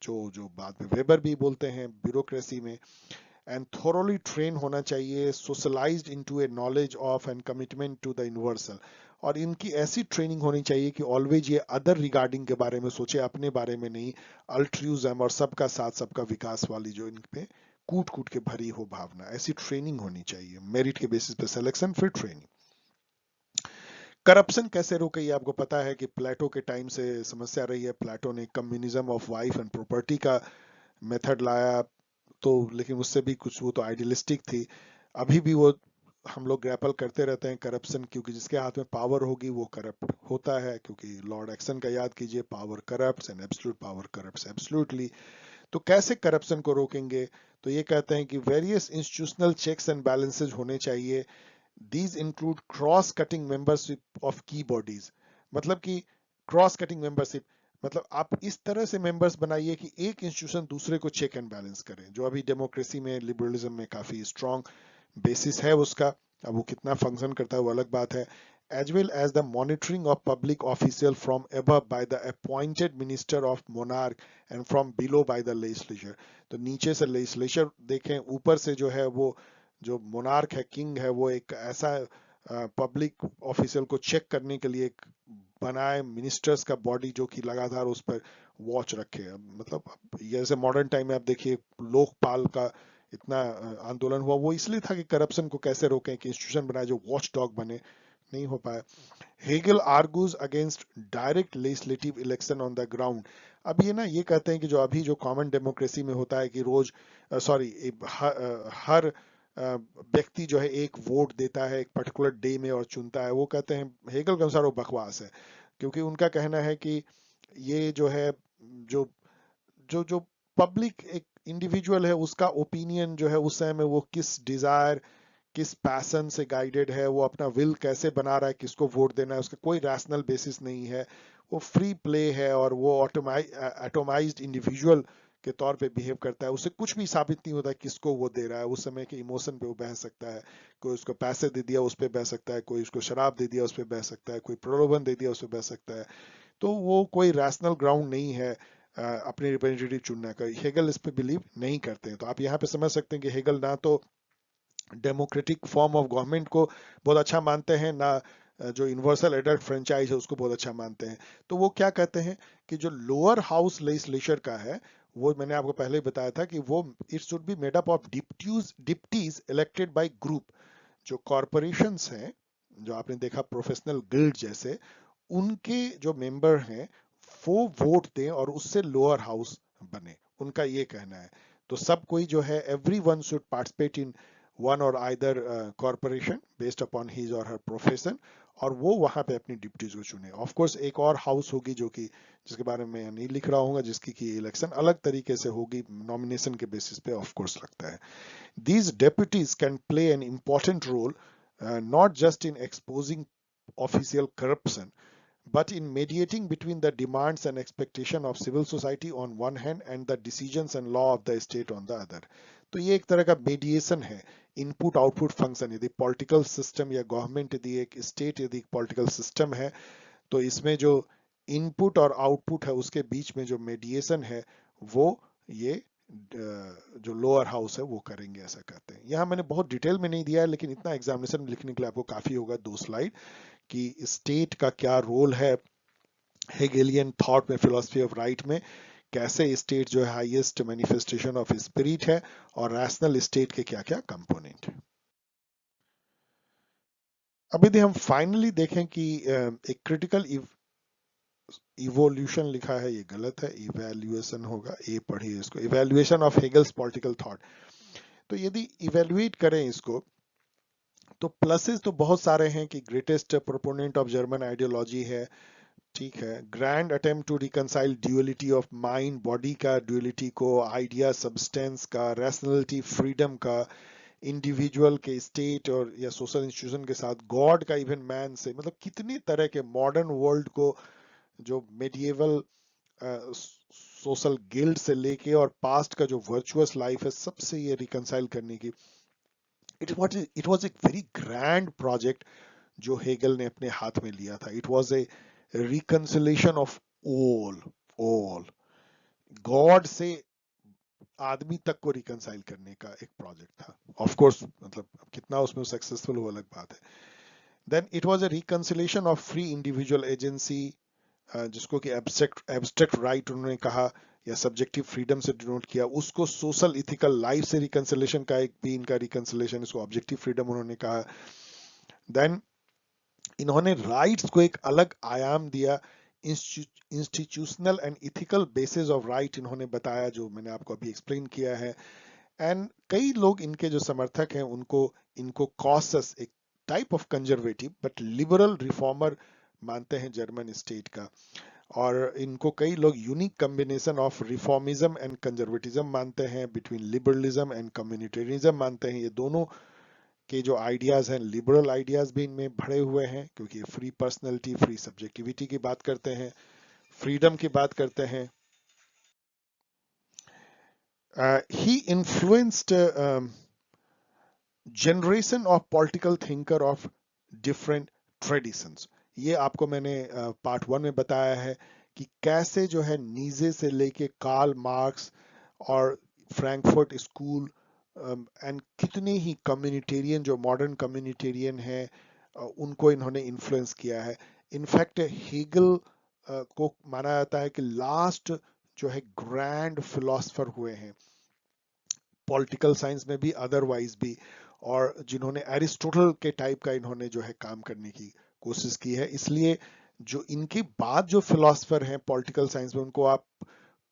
जो जो बाद में वेबर भी बोलते हैं ब्यूरोक्रेसी में। एंड थोरोली ट्रेन होना चाहिए, socialised into a knowledge of and commitment to the universal. और इनकी ऐसी ट्रेनिंग होनी चाहिए कि ऑलवेज ये अदर रिगार्डिंग के बारे में सोचे, अपने बारे में नहीं। अल्ट्रूइज्म और सबका साथ सबका विकास वाली जो इन पे कूट कूट के भरी हो भावना, ऐसी ट्रेनिंग होनी चाहिए। मेरिट के बेसिस पे सिलेक्शन, फिर ट्रेनिंग। करप्शन कैसे रोके, ये आपको पता है कि प्लेटो के टाइम से समस्या रही है। प्लेटो ने communism of wife and property का मेथड लाया, तो लेकिन उससे भी कुछ, वो तो आइडियलिस्टिक थी। अभी भी वो हम लोग ग्रैपल करते रहते हैं करप्शन, क्योंकि जिसके हाथ में पावर होगी वो करप्ट होता है। क्योंकि लॉर्ड एक्सन का याद कीजिए, power corrupts and absolute power corrupts absolutely. तो कैसे करप्शन को रोकेंगे, तो ये कहते हैं कि various institutional checks and balances होने चाहिए। These include cross-cutting membership of key bodies। मतलब कि क्रॉस कटिंग मेंबरशिप, मतलब आप इस तरह से मेंबर्स बनाइए कि एक इंस्टीट्यूशन दूसरे को चेक एंड बैलेंस करे, जो अभी डेमोक्रेसी में, लिबरलिज्म में काफी स्ट्रॉन्ग बेसिस है उसका। अब वो कितना फंक्शन करता है वो अलग बात है। As well as the monitoring of public official from above by the appointed minister of monarch and from below by the legislature. तो नीचे से लेजिस्लेचर देखें, ऊपर से जो है वो जो मोनार्क है, किंग है, वो एक ऐसा पब्लिक ऑफिशियल को चेक करने के लिए एक बनाए मिनिस्टर्स का बॉडी, जो कि लगातार उस पर वॉच रखे। मतलब जैसे मॉडर्न टाइम में आप देखिए लोकपाल का इतना आंदोलन हुआ, वो इसलिए था कि करप्शन को कैसे रोकें, कि इंस्टीट्यूशन बनाए जो वॉच डॉग बने, नहीं हो पाया। Hegel argues against direct legislative election on the ground. अब ये ना, ये कहते हैं कि जो अभी जो कॉमन डेमोक्रेसी में होता है कि रोज सॉरी हर व्यक्ति जो है एक वोट देता है एक पर्टिकुलर डे में और चुनता है, वो कहते हैं हेगल के अनुसार वो बकवास है। क्योंकि उनका कहना है कि ये जो है, जो जो जो पब्लिक एक इंडिविजुअल है, उसका ओपिनियन जो है उस समय में वो किस डिजायर, किस पैशन से गाइडेड है, वो अपना विल कैसे बना रहा है, किसको वोट देना है, उसका कोई रैशनल बेसिस नहीं है। वो फ्री प्ले है, और वो एटोमाइज्ड इंडिविजुअल के तौर पे बिहेव करता है। उसे कुछ भी साबित नहीं होता किसको वो दे रहा है। उस समय के इमोशन पे वो बह सकता है। कोई उसको पैसे दे दिया उस पे बह सकता है, कोई उसको शराब दे दिया उस पे बह सकता है, कोई प्रलोभन दे दिया उस पे बह सकता है। तो वो कोई रैशनल ग्राउंड नहीं है अपने रिप्रेजेंटेटिव चुनने का। हेगल इस पे बिलीव नहीं करते हैं। तो आप यहाँ पे समझ सकते हैं कि हेगल ना तो डेमोक्रेटिक फॉर्म ऑफ गवर्नमेंट को बहुत अच्छा मानते हैं, ना जो यूनिवर्सल एडल्ट फ्रेंचाइज है उसको बहुत अच्छा मानते हैं। तो वो क्या कहते हैं कि जो लोअर हाउस लेजिस्लेचर का है, वो मैंने आपको पहले ही बताया था कि वो it should be made up of deputies elected by group. जो कॉरपोरेशंस हैं, जो आपने देखा प्रोफेशनल गिल्ड जैसे, उनके जो मेंबर हैं वो वोट दें और उससे लोअर हाउस बने, उनका ये कहना है। तो सब कोई जो है, every one should participate in one और either corporation based upon his और हर प्रोफेशन, और वो वहां पे अपनी डिप्टीज को चुने। ऑफ कोर्स एक और हाउस होगी जो कि जिसके बारे में नहीं लिख रहा हूँ, जिसकी की इलेक्शन अलग तरीके से होगी, नॉमिनेशन के बेसिस पे ऑफ कोर्स लगता है। These deputies can play an important role, not just in exposing official corruption, but in mediating between the demands and expectation of civil society on one hand and the decisions and law of the state on the other. तो ये एक तरह का mediation है, input output function. यदि political system या government, यदि एक स्टेट, यदि पॉलिटिकल सिस्टम है, तो इसमें जो इनपुट और आउटपुट है उसके बीच में जो मीडिएशन है, वो ये जो लोअर हाउस है वो करेंगे, ऐसा कहते हैं। यहाँ मैंने बहुत डिटेल में नहीं दिया है, लेकिन इतना एग्जामिनेशन में लिखने के लिए आपको काफी होगा 2 स्लाइड, कि स्टेट का क्या रोल है हेगेलियन थॉट में, फिलोसफी ऑफ राइट में, कैसे स्टेट जो है हाईएस्ट मैनिफेस्टेशन ऑफ स्पिरिट है, और रैशनल स्टेट के क्या क्या कंपोनेंट है। अब यदि हम फाइनली देखें कि एक क्रिटिकल इवोल्यूशन लिखा है, ये गलत है, इवैल्यूएशन होगा, ए पढ़िए इसको, इवैल्यूएशन ऑफ हेगल्स पॉलिटिकल थॉट। तो यदि इवैल्यूएट करें इसको, तो प्लसेस तो बहुत सारे हैं कि greatest proponent of German ideology है, ठीक है, grand attempt to reconcile duality of mind body का ड्यूअलिटी को, आइडिया सब्सटेंस का, रैशनलिटी फ्रीडम का, इंडिविजुअल के स्टेट और या सोशल इंस्टीट्यूशन के साथ, गॉड का इवन मैन से, मतलब कितनी तरह के मॉडर्न वर्ल्ड को, जो मेडिएवल सोशल गिल्ड से लेके और पास्ट का जो वर्चुअस लाइफ है, सबसे ये रिकंसाइल करने की, it was a very grand project जो हेगल ने अपने हाथ में लिया था। It was a reconciliation of all all God से आदमी तक को रिकंसाइल करने का एक प्रोजेक्ट था। ऑफ कोर्स मतलब कितना उसमें सक्सेसफुल हुआ अलग बात है। Then it was a reconciliation of free individual agency, जिसको कि एब्स्ट्रैक्ट राइट उन्होंने कहा, या सब्जेक्टिव फ्रीडम से डिनोट किया, उसको सोशल इथिकल लाइफ से रिकंसिलेशन का एक भी इनका रिकंसिलेशन, इसको ऑब्जेक्टिव फ्रीडम उन्होंने कहा। देन इन्होंने राइट्स को एक अलग आयाम दिया, institutional and ethical basis of right इन्होंने बताया, जो मैंने आपको अभी एक्सप्लेन किया है। एंड कई लोग इनके जो समर्थक हैं उनको इनको कॉसस, एक type of conservative but liberal reformer मानते हैं जर्मन स्टेट का, और इनको कई लोग unique combination of reformism and conservatism मानते हैं, बिटवीन लिबरलिज्म एंड कम्युनिटेरिज्म मानते हैं। ये दोनों के जो आइडियाज हैं, लिबरल आइडियाज भी इनमें भरे हुए हैं, क्योंकि फ्री पर्सनैलिटी, फ्री सब्जेक्टिविटी की बात करते हैं, फ्रीडम की बात करते हैं। He influenced generation of political thinker of different traditions. ये आपको मैंने पार्ट 1 में बताया है कि कैसे जो है नीजे से लेके कार्ल मार्क्स और फ्रैंकफर्ट स्कूल एंड कितने ही कम्युनिटेरियन, जो मॉडर्न कम्युनिटेरियन है, उनको इन्होंने इन्फ्लुएंस किया है। इनफैक्ट हेगल को माना जाता है कि लास्ट जो है ग्रैंड फिलोसफर हुए हैं पॉलिटिकल साइंस में भी, अदरवाइज भी, और जिन्होंने एरिस्टोटल के टाइप का इन्होंने जो है काम करने की कोशिश की है। इसलिए जो इनके बाद जो फिलोसफर हैं पॉलिटिकल साइंस में, उनको आप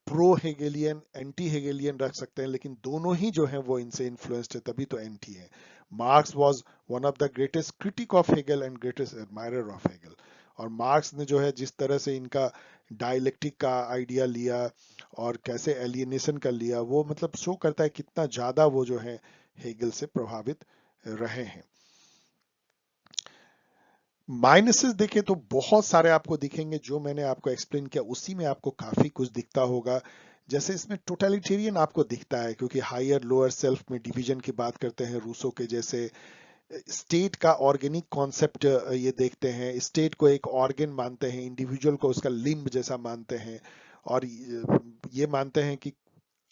प्रो हेगेलियन, एंटी हेगेलियन रख सकते हैं, लेकिन दोनों ही जो हैं वो इनसे इन्फ्लुएंस्ड है, तभी तो एंटी है। Marks was one of the greatest critic of Hegel and greatest admirer of Hegel. और मार्क्स ने जो है जिस तरह से इनका डायलेक्टिक का आइडिया लिया और कैसे एलियनेशन कर लिया, वो मतलब शो करता है कितना ज्यादा वो जो है हेगल से प्रभावित रहे हैं। माइनसेस देखें तो बहुत सारे आपको दिखेंगे, जो मैंने आपको एक्सप्लेन किया उसी में आपको काफी कुछ दिखता होगा। जैसे इसमें टोटलिटेरियन आपको दिखता है, क्योंकि हायर लोअर सेल्फ में डिवीजन की बात करते हैं रूसो के जैसे। स्टेट का ऑर्गेनिक कॉन्सेप्ट ये देखते हैं, स्टेट को एक ऑर्गन मानते हैं, इंडिविजुअल को उसका लिम्ब जैसा मानते हैं, और ये मानते हैं कि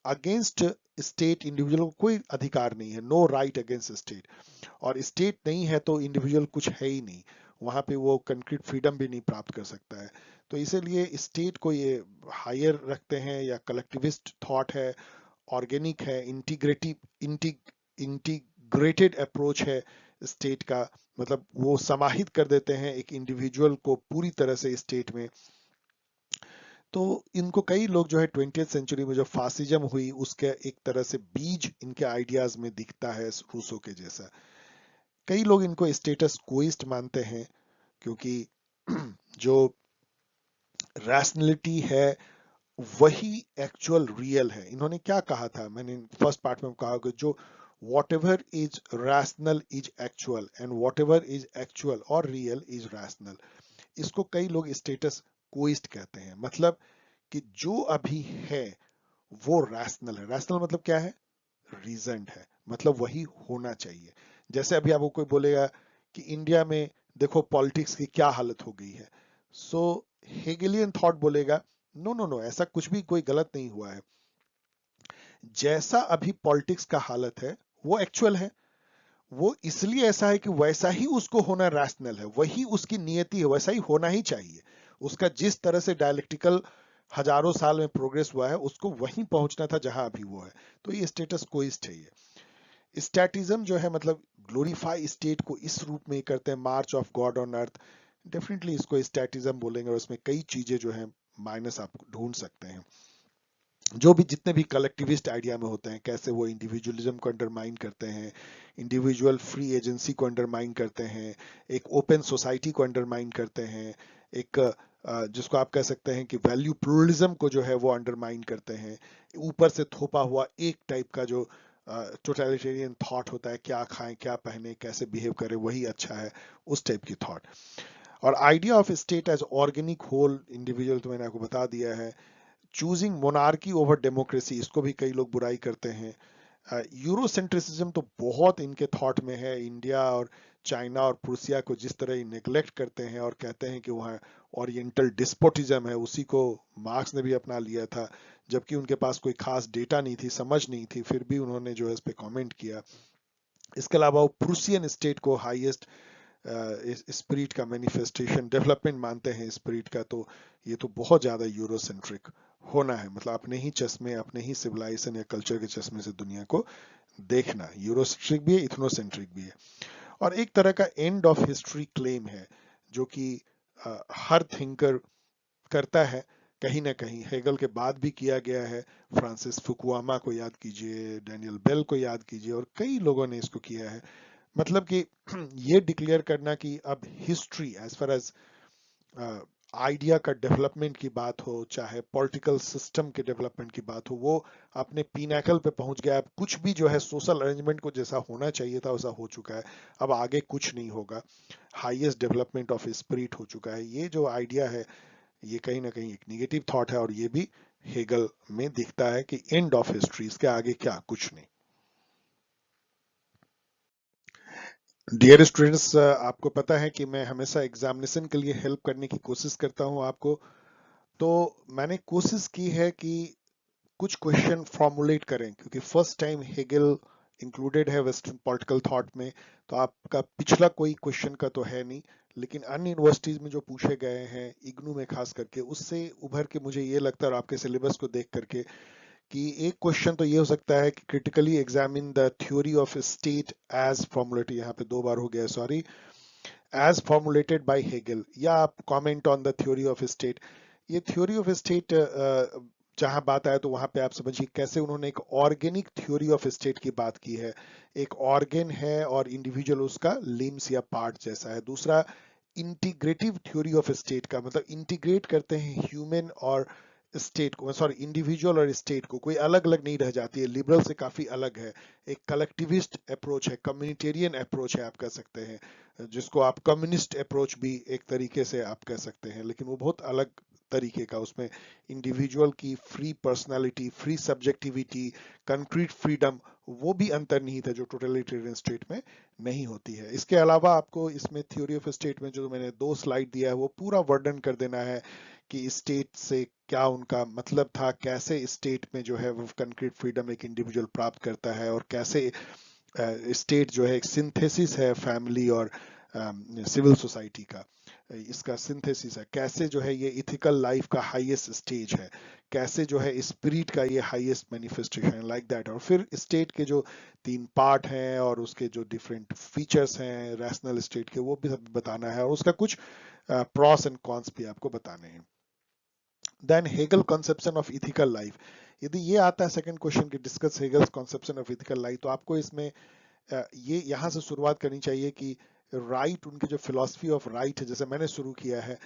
अगेंस्ट स्टेट इंडिविजुअल को कोई अधिकार नहीं है, नो राइट अगेंस्ट स्टेट, और स्टेट नहीं है तो इंडिविजुअल कुछ है ही नहीं। वहां पे वो कंक्रीट फ्रीडम भी नहीं प्राप्त कर सकता है। तो इसीलिए स्टेट को ये हायर रखते हैं, या कलेक्टिविस्ट थॉट है, ऑर्गेनिक है, इंटीग्रेटेड अप्रोच है स्टेट का, मतलब वो समाहित कर देते हैं एक इंडिविजुअल को पूरी तरह से स्टेट में। तो इनको कई लोग जो है 20th सेंचुरी में जो फासिज्म हुई उसके एक तरह से बीज इनके आइडियाज में दिखता है रूसो के जैसा। कई लोग इनको स्टेटस कोइस्ट मानते हैं, क्योंकि जो रैशनलिटी है वही एक्चुअल रियल है। इन्होंने क्या कहा था, मैंने फर्स्ट पार्ट में कहा कि जो what ever is rational is actual and what ever is actual और रियल इज रैशनल। इसको कई लोग स्टेटस कोइस्ट कहते हैं, मतलब कि जो अभी है वो रैशनल है। रैशनल मतलब क्या है, रीजनड है, मतलब वही होना चाहिए। जैसे अभी आपको कोई बोलेगा कि इंडिया में देखो पॉलिटिक्स की क्या हालत हो गई है, सो हेगेलियन थॉट बोलेगा नो नो नो, ऐसा कुछ भी कोई गलत नहीं हुआ है। जैसा अभी पॉलिटिक्स का हालत है वो एक्चुअल है, वो इसलिए ऐसा है कि वैसा ही उसको होना रैशनल है, वही उसकी नियति है, वैसा ही होना ही चाहिए। उसका जिस तरह से डायलेक्टिकल हजारों साल में प्रोग्रेस हुआ है उसको वहीं पहुंचना था जहां अभी वो है। तो ये स्टेटस कोइस्ट है। ये स्टैटिज्म जो है, मतलब ग्लोरीफाई स्टेट को इस रूप में करते हैं, march of God on earth, definitely इसको स्टैटिज्म बोलेंगे, और उसमें कई चीजें जो है माइनस आप ढूंढ सकते हैं। जो भी जितने भी कलेक्टिविस्ट आइडिया में होते हैं, कैसे वो इंडिविजुअलिज्म को अंडरमाइन करते हैं, इंडिविजुअल फ्री एजेंसी को अंडरमाइन करते हैं, एक ओपन सोसाइटी को अंडरमाइन करते हैं, एक जिसको आप कह सकते हैं कि वैल्यू प्लूरलिज्म को जो है वो अंडरमाइन करते हैं, ऊपर से थोपा हुआ एक टाइप का जो टोटलिटेरियन थॉट होता है, क्या खाएं क्या पहने कैसे बिहेव करें वही अच्छा है, उस टाइप की थॉट। और idea of state as organic whole individual तो मैंने आपको बता दिया है। चूजिंग मोनार्की ओवर डेमोक्रेसी, इसको भी कई लोग बुराई करते हैं। यूरोसेंट्रिसिज्म तो बहुत इनके थॉट में है। इंडिया और चाइना और प्रूसिया को जिस तरह ही नेग्लेक्ट करते हैं और कहते हैं कि वहाँ ओरिएंटल डिस्पोटिज्म है, उसी को मार्क्स ने भी अपना लिया था, जबकि उनके पास कोई खास डेटा नहीं थी, समझ नहीं थी, फिर भी उन्होंने जो है इस पे कमेंट किया। इसके अलावा वो प्रूसियन स्टेट को हाईएस्ट स्पिरिट का मैनिफेस्टेशन डेवलपमेंट मानते हैं स्पिरिट का। तो ये तो बहुत ज्यादा यूरोसेंट्रिक होना है, मतलब अपने ही चश्मे, अपने ही सिविलाइजेशन या कल्चर के चश्मे से दुनिया को देखना। यूरोसेंट्रिक भी है, इथनोसेंट्रिक भी है। और एक तरह का एंड ऑफ हिस्ट्री क्लेम है, जो कि हर थिंकर करता है कहीं ना कहीं। हेगल के बाद भी किया गया है, फ्रांसिस फुकुआमा को याद कीजिए, डैनियल बेल को याद कीजिए, और कई लोगों ने इसको किया है। मतलब कि ये डिक्लेयर करना कि अब history as far as idea का डेवलपमेंट की बात हो, चाहे पॉलिटिकल सिस्टम के डेवलपमेंट की बात हो, वो अपने पिनाकल पे पहुंच गया। अब कुछ भी जो है सोशल अरेंजमेंट को जैसा होना चाहिए था वैसा हो चुका है, अब आगे कुछ नहीं होगा। हाईएस्ट डेवलपमेंट ऑफ स्पिरिट हो चुका है। ये जो आइडिया है ये कहीं ना कहीं एक निगेटिव थॉट है, और ये भी हेगल में दिखता है कि एंड ऑफ हिस्ट्री, इसके आगे क्या, कुछ नहीं। डियर स्टूडेंट्स, आपको पता है कि मैं हमेशा एग्जामिनेशन के लिए हेल्प करने की कोशिश करता हूं आपको। तो मैंने कोशिश की है कि कुछ क्वेश्चन फॉर्मुलेट करें, क्योंकि फर्स्ट टाइम हेगल इंक्लूडेड है वेस्टर्न पॉलिटिकल थॉट में। तो आपका पिछला कोई क्वेश्चन का तो है नहीं, लेकिन अन्य यूनिवर्सिटीज में जो पूछे गए हैं, इग्नू में खास करके, उससे उभर के मुझे ये लगता है, और आपके सिलेबस को देख करके, कि एक क्वेश्चन तो ये हो सकता है कि critically examine the theory of state as formulated, यहाँ पे दो बार हो गया sorry, as formulated by Hegel, या आप comment on the theory of state. ये थ्योरी ऑफ स्टेट जहां बात आए तो वहां पे आप समझिए कैसे उन्होंने एक ऑर्गेनिक थ्योरी ऑफ स्टेट की बात की है। एक ऑर्गेन है और इंडिविजुअल उसका लिम्स या पार्ट जैसा है। दूसरा, इंटीग्रेटिव थ्योरी ऑफ स्टेट का मतलब इंटीग्रेट करते हैं ह्यूमन और स्टेट को, सॉरी इंडिविजुअल और स्टेट को, कोई अलग अलग नहीं रह जाती है, लिबरल से काफी अलग है। एक कलेक्टिविस्ट अप्रोच है, कम्युनिटेरियन अप्रोच है आप कह सकते हैं, जिसको आप कम्युनिस्ट अप्रोच भी एक तरीके से आप कह सकते हैं, लेकिन वो बहुत अलग तरीके का। उसमें इंडिविजुअल की free personality, free subjectivity, concrete freedom, वो भी अंतर्निहित है जो टोटलिटेरियन स्टेट में नहीं होती है। इसके अलावा आपको इसमें थ्योरी ऑफ स्टेट में जो मैंने 2 स्लाइड दिया है वो पूरा वर्णन कर देना है कि स्टेट से क्या उनका मतलब था, कैसे स्टेट में जो है वो कंक्रीट फ्रीडम एक इंडिविजुअल प्राप्त करता है, और कैसे स्टेट जो है एक सिंथेसिस है फैमिली और सिविल सोसाइटी का इसका सिंथेसिस है, कैसे जो है ये इथिकल लाइफ का हाईएस्ट स्टेज है, कैसे जो है स्पिरिट का ये हाईएस्ट मैनिफेस्टेशन है, लाइक दैट। और फिर स्टेट के जो 3 पार्ट हैं और उसके जो डिफरेंट फीचर्स हैं रैशनल स्टेट के, वो भी सब बताना है, और उसका कुछ प्रॉस एंड कॉन्स भी आपको बताने हैं। Then Hegel conception of ethical life, यदि ये आता है सेकंड क्वेश्चन की discuss Hegel's conception of ethical life, तो आपको इसमें ये यहाँ से शुरुआत करनी चाहिए कि राइट, उनकी जो फिलॉसफी ऑफ राइट है, जैसे मैंने शुरू किया है,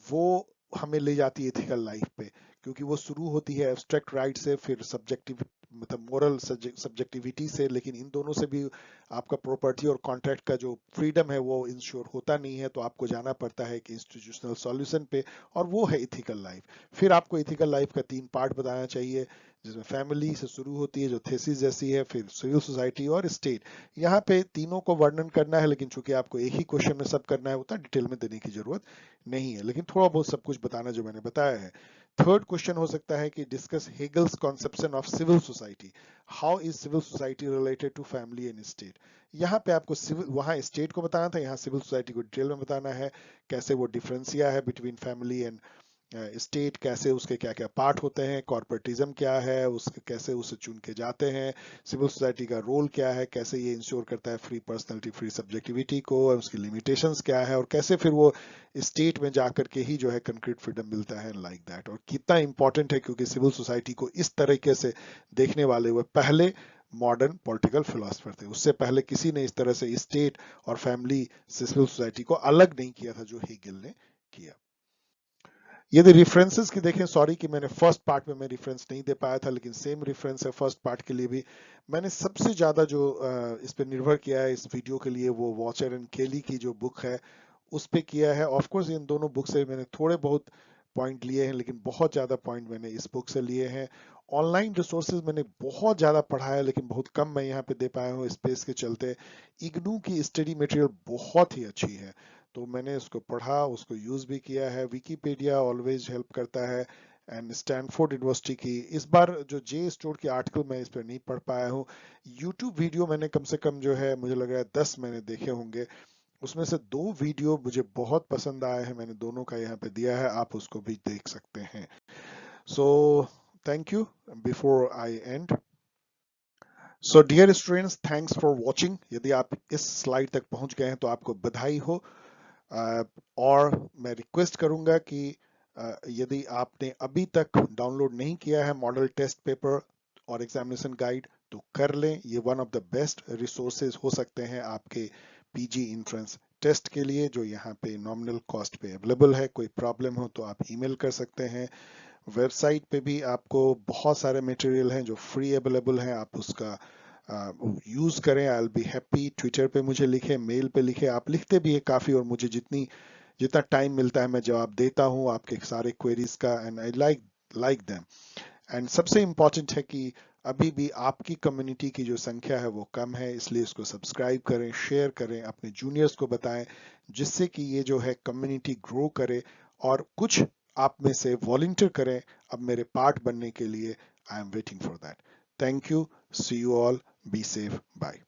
वो हमें ले जाती है एथिकल लाइफ पे, क्योंकि वो शुरू होती है एब्स्ट्रैक्ट राइट से, फिर सब्जेक्टिव मतलब मोरल सब्जेक्टिविटी से, लेकिन इन दोनों से भी आपका प्रॉपर्टी और कॉन्ट्रैक्ट का जो फ्रीडम है वो इंश्योर होता नहीं है, तो आपको जाना पड़ता है कि इंस्टीट्यूशनल सॉल्यूशन पे, और वो है इथिकल लाइफ। फिर आपको इथिकल लाइफ का 3 पार्ट बताना चाहिए, जिसमें फैमिली से शुरू होती है जो थेसिस जैसी है, फिर सिविल सोसाइटी और स्टेट। यहाँ पे तीनों को वर्णन करना है, लेकिन चूंकि आपको एक ही क्वेश्चन में सब करना है, उतना डिटेल में देने की जरूरत नहीं है, लेकिन थोड़ा बहुत सब कुछ बताना जो मैंने बताया है। थर्ड क्वेश्चन हो सकता है कि discuss Hegel's conception of civil society, how is civil society related to family and state. यहाँ पे आपको सिविल, वहाँ स्टेट को बताना था, यहाँ सिविल सोसाइटी को डिटेल में बताना है, कैसे वो डिफरेंसिया है बिटवीन फैमिली एंड स्टेट, कैसे उसके क्या क्या पार्ट होते हैं, कॉर्पोरेटिज्म क्या है, उसके कैसे उसे चुन के जाते हैं, सिविल सोसाइटी का रोल क्या है, कैसे ये इंश्योर करता है फ्री पर्सनैलिटी फ्री सब्जेक्टिविटी को, उसकी लिमिटेशंस क्या है, और कैसे फिर वो स्टेट में जाकर के ही जो है कंक्रीट फ्रीडम मिलता है, लाइक दैट। और कितना इंपॉर्टेंट है, क्योंकि सिविल सोसाइटी को इस तरीके से देखने वाले हुए पहले मॉडर्न पॉलिटिकल फिलोसफर थे, उससे पहले किसी ने इस तरह से स्टेट और फैमिली से सिविल सोसाइटी को अलग नहीं किया था जो हेगल ने किया। यदि रेफरेंसेस की देखें, सॉरी कि मैंने फर्स्ट पार्ट में मैं रेफरेंस नहीं दे पाया था, लेकिन सेम रेफरेंस है फर्स्ट पार्ट के लिए भी। मैंने सबसे ज्यादा जो इस पे निर्भर किया है इस वीडियो के लिए, वो वॉचर एंड केली की जो बुक है उस पे किया है। ऑफ कोर्स इन दोनों बुक से मैंने थोड़े बहुत पॉइंट लिए हैं, लेकिन बहुत ज्यादा पॉइंट मैंने इस बुक से लिए हैं। ऑनलाइन रिसोर्सेज मैंने बहुत ज्यादा पढ़ा है, लेकिन बहुत कम मैं यहाँ पे दे पाया हूँ स्पेस के चलते। इग्नू की स्टडी मटेरियल बहुत ही अच्छी है, तो मैंने उसको पढ़ा, उसको यूज भी किया है। विकीपीडिया ऑलवेज हेल्प करता है, एंड स्टैनफोर्ड यूनिवर्सिटी की इस बार जो जे स्टोर की आर्टिकल मैं इस पर नहीं पढ़ पाया हूँ। यूट्यूब वीडियो मैंने कम से कम जो है मुझे लग रहा है 10 मैंने देखे होंगे, उसमें से 2 वीडियो मुझे बहुत पसंद आए हैं, मैंने दोनों का यहाँ पे दिया है, आप उसको भी देख सकते हैं। So thank you. Before I end, so dear students, thanks for watching. यदि आप इस स्लाइड तक पहुंच गए हैं तो आपको बधाई हो। और मैं रिक्वेस्ट करूंगा कि यदि आपने अभी तक डाउनलोड नहीं किया है मॉडल टेस्ट पेपर और एग्जामिनेशन गाइड, तो कर लें। ये one of the best resources हो सकते हैं आपके पीजी इंट्रेंस टेस्ट के लिए, जो यहाँ पे नॉमिनल कॉस्ट पे अवेलेबल है। कोई प्रॉब्लम हो तो आप ईमेल कर सकते हैं। वेबसाइट पे भी आपको बहुत सारे मटेरियल हैं जो फ्री अवेलेबल हैं, आप उसका यूज करें। I will be happy. Twitter पे मुझे लिखे, मेल पे लिखे, आप लिखते भी है काफी, और मुझे जितना टाइम मिलता है मैं जवाब देता हूँ आपके सारे क्वेरीज का, and I like them. And सबसे इम्पोर्टेंट है कि अभी भी आपकी कम्युनिटी की जो संख्या है वो कम है, इसलिए इसको सब्सक्राइब करें, शेयर करें, अपने जूनियर्स को बताएं, जिससे कि ये जो है कम्युनिटी ग्रो करे, और कुछ आप में से वॉलंटियर करें अब मेरे पार्ट बनने के लिए। I am waiting for that. Thank you, see you all, be safe, bye.